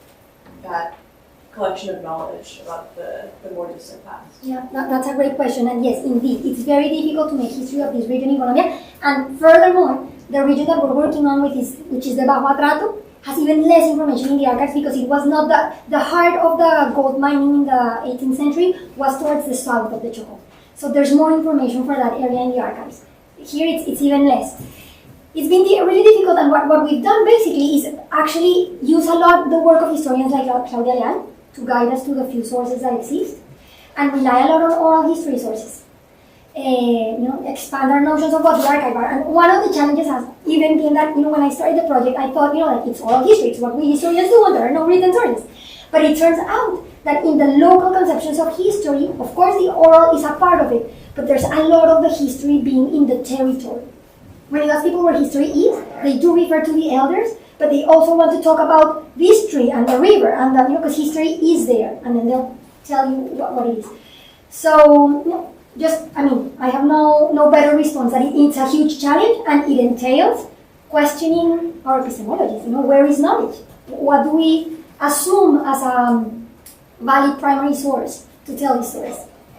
collection of knowledge about the more distant past? Yeah, that's a great question. And yes, indeed, it's very difficult to make history of this region in Colombia. And furthermore, the region that we're working on which is the Bajo Atrato, has even less information in the archives because it was not the heart of the gold mining in the 18th century was towards the south of the Chocó. So there's more information for that area in the archives. Here it's even less. It's been really difficult, and what we've done basically is actually use a lot the work of historians like Claudia Leal to guide us to the few sources that exist, and rely a lot on oral history sources. Expand our notions of what the archive are. And one of the challenges has even been that, when I started the project, I thought, that it's oral history, it's what we historians do, and there are no written sources. But it turns out that in the local conceptions of history, of course the oral is a part of it, but there's a lot of the history being in the territory. When you ask people where history is, they do refer to the elders, but they also want to talk about this tree and the river, and because history is there, and then they'll tell you what it is. So, I have no better response that it's a huge challenge, and it entails questioning our epistemologies. Where is knowledge? What do we assume as a valid primary source to tell these stories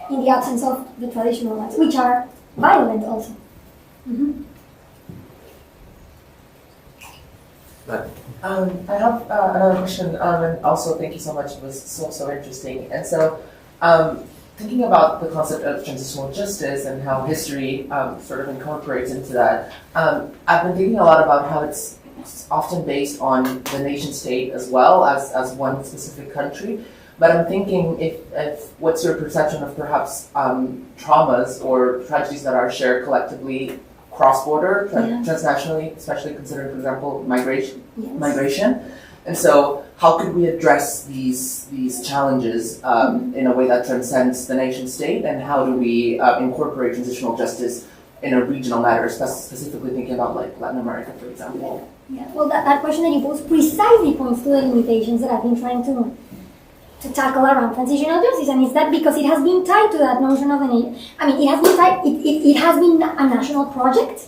in the absence of the traditional ones, which are violent also? Mm-hmm. I have another question, and also thank you so much. It was so interesting. And so, thinking about the concept of transitional justice and how history sort of incorporates into that, I've been thinking a lot about how it's often based on the nation state as well as one specific country. But I'm thinking if what's your perception of perhaps traumas or tragedies that are shared collectively cross-border, transnationally, especially considering, for example, migration. And so how could we address these challenges in a way that transcends the nation state, and how do we incorporate transitional justice in a regional matter, specifically thinking about Latin America, for example? Yeah. Well, that question that you pose precisely points to the limitations that I've been trying to tackle around transitional justice, and it's that because it has been tied to that notion of the nation. It has been tied. It has been a national project,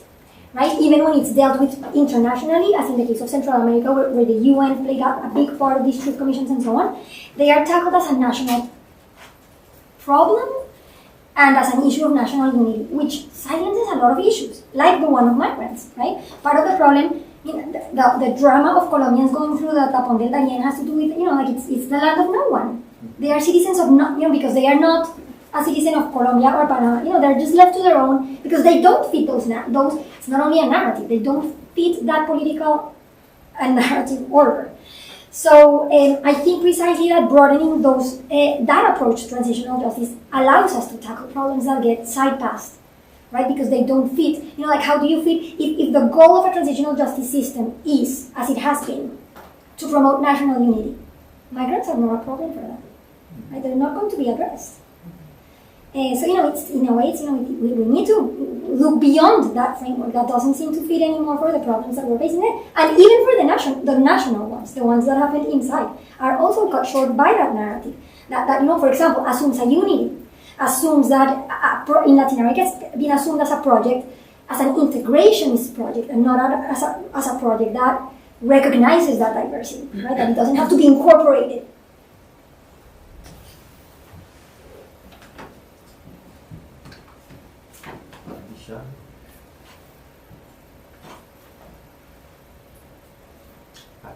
right? Even when it's dealt with internationally, as in the case of Central America, where the UN played a big part of these truth commissions and so on, they are tackled as a national problem and as an issue of national unity, which silences a lot of issues, like the one of migrants, right? Part of the problem. The drama of Colombians going through the Tapón del Darién has to do with, it's the land of no one. They are citizens of not, because they are not a citizen of Colombia or Panama. They're just left to their own because they don't fit those. It's not only a narrative; they don't fit that political and narrative order. So I think precisely that broadening that approach to transitional justice allows us to tackle problems that get side-passed. Right, because they don't fit. How do you fit? If the goal of a transitional justice system is, as it has been, to promote national unity, migrants are not a problem for that. Right? They're not going to be addressed. So it's in a way, we need to look beyond that framework that doesn't seem to fit anymore for the problems that we're facing there, and even for the national ones, the ones that happen inside, are also cut short by that narrative. That for example, assumes a unity. Assumes that in Latin America it's been assumed as a project, as an integrationist project, and not as a project that recognizes that diversity, right? That it doesn't have to be incorporated.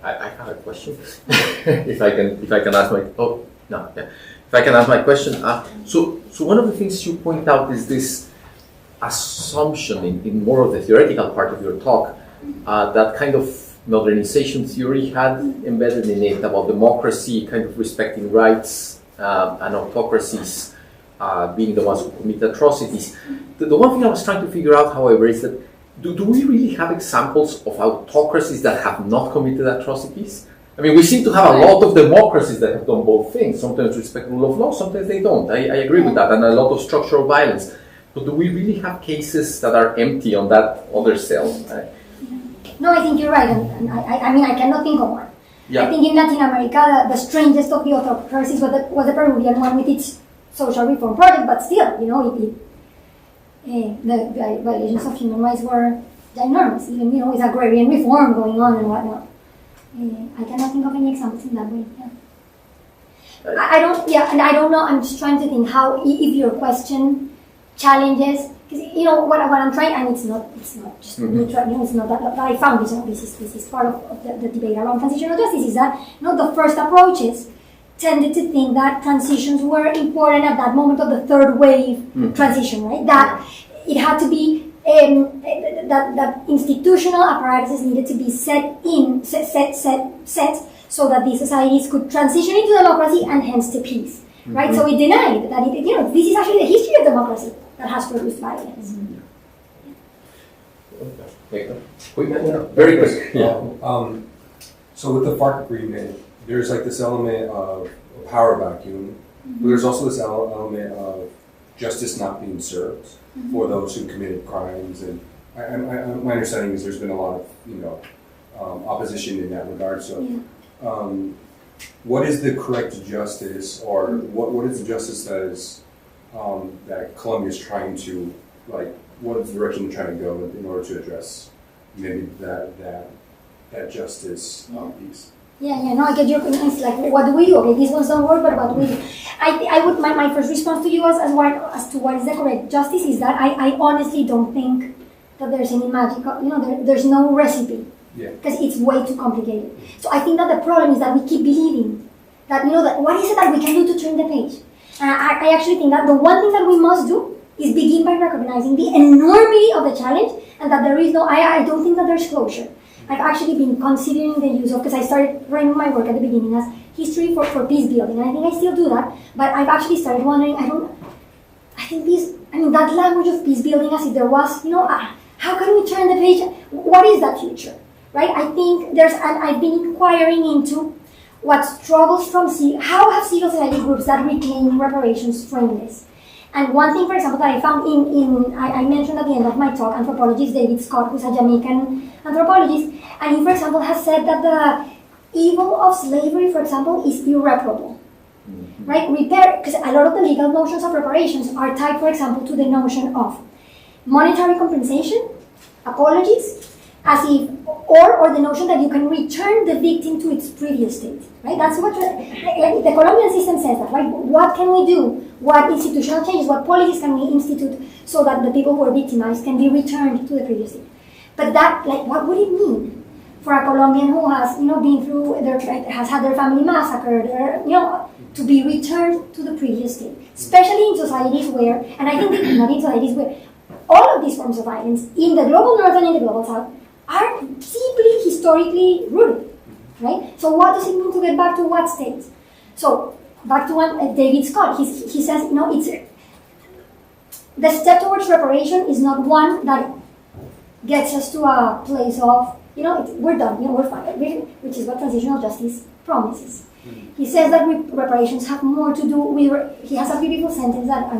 I have a question. if I can ask If I can ask my question, so one of the things you point out is this assumption in more of the theoretical part of your talk that kind of modernization theory had embedded in it about democracy kind of respecting rights and autocracies being the ones who commit atrocities. The one thing I was trying to figure out, however, is that do we really have examples of autocracies that have not committed atrocities? I mean, we seem to have a lot of democracies that have done both things. Sometimes respect rule of law, sometimes they don't. I agree with that, and a lot of structural violence. But do we really have cases that are empty on that other cell? No, I think you're right, and I mean, I cannot think of one. Yeah. I think in Latin America, the strangest of the autocracies was the Peruvian one with its social reform project, but still, you know, the violations of human rights were ginormous, even, you know, with agrarian reform going on and whatnot. I cannot think of any examples in that way. Yeah. I don't know. I'm just trying to think how, if your question challenges, because you know what I'm trying, and it's not just neutral. You know, it's not that I found this. You know, this is part of the debate around transitional justice. Is that, you know, the first approaches tended to think that transitions were important at that moment of the third wave transition, right? That it had to be. That institutional apparatuses needed to be set so that these societies could transition into democracy and hence to peace, right? So it denied that this is actually the history of democracy that has produced violence. Very quick. Yeah. So with the FARC agreement, there's like this element of a power vacuum, but there's also this element of justice not being served for those who committed crimes, and my understanding is there's been a lot of opposition in that regard. So, what is the correct justice, or what is the justice that is that Colombia is trying to, like, what is the direction they're trying to go in order to address maybe that justice piece? No, I get your point. It's like, what do we do? Okay, these ones don't work, but what do we do? I would, my first response to you as to what is the correct justice is that I honestly don't think that there's any magical, there's no recipe. Because it's way too complicated. So I think that the problem is that we keep believing that, that what is it that we can do to turn the page? And I actually think that the one thing that we must do is begin by recognizing the enormity of the challenge, and that there is no, I don't think that there's closure. I've actually been considering the use of, because I started framing my work at the beginning as history for peace building, and I think I still do that, but I've actually started wondering, that language of peace building as if there was, how can we turn the page? What is that future, right? I think I've been inquiring into what struggles from, how have civil society groups that reclaim reparations frame this? And one thing, for example, that I found I mentioned at the end of my talk, anthropologist David Scott, who's a Jamaican anthropologist, and he, for example, has said that the evil of slavery, for example, is irreparable, right? Because a lot of the legal notions of reparations are tied, for example, to the notion of monetary compensation, apologies, as if, or the notion that you can return the victim to its previous state, right? That's what, like the Colombian system says that, right? What can we do? What institutional changes, what policies can we institute so that the people who are victimized can be returned to the previous state? But that, like, what would it mean for a Colombian who has, been through, has had their family massacred, or, to be returned to the previous state? Especially in societies where, and I think not in societies where, all of these forms of violence in the global north and in the global south are deeply historically rooted, right? So what does it mean to get back to what state? So back to David Scott, he says, it's the step towards reparation is not one that gets us to a place of, we're done, we're fine, which is what transitional justice promises. He says that reparations have more to do with, he has a beautiful sentence that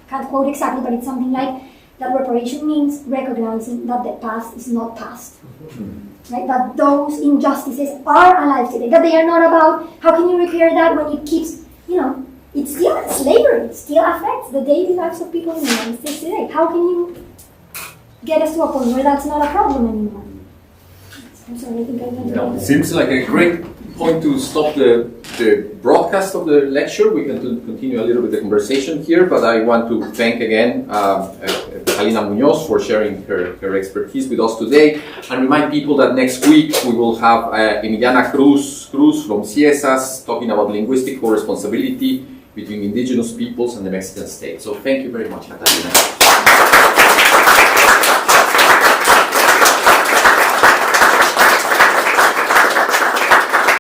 can't quote exactly, but it's something like, that reparation means recognizing that the past is not past, right? That those injustices are alive today, that they are not about how can you repair that when it keeps, it's still slavery, it still affects the daily lives of people in the United States today. How can you get us to a point where that's not a problem anymore? I'm sorry, I think I went wrong. It seems like a great point to stop the broadcast of the lecture. We can continue a little bit the conversation here, but I want to thank again Catalina Munoz for sharing her expertise with us today, and remind people that next week we will have Emiliana Cruz from CIESAS talking about linguistic co-responsibility between indigenous peoples and the Mexican state. So thank you very much, Catalina.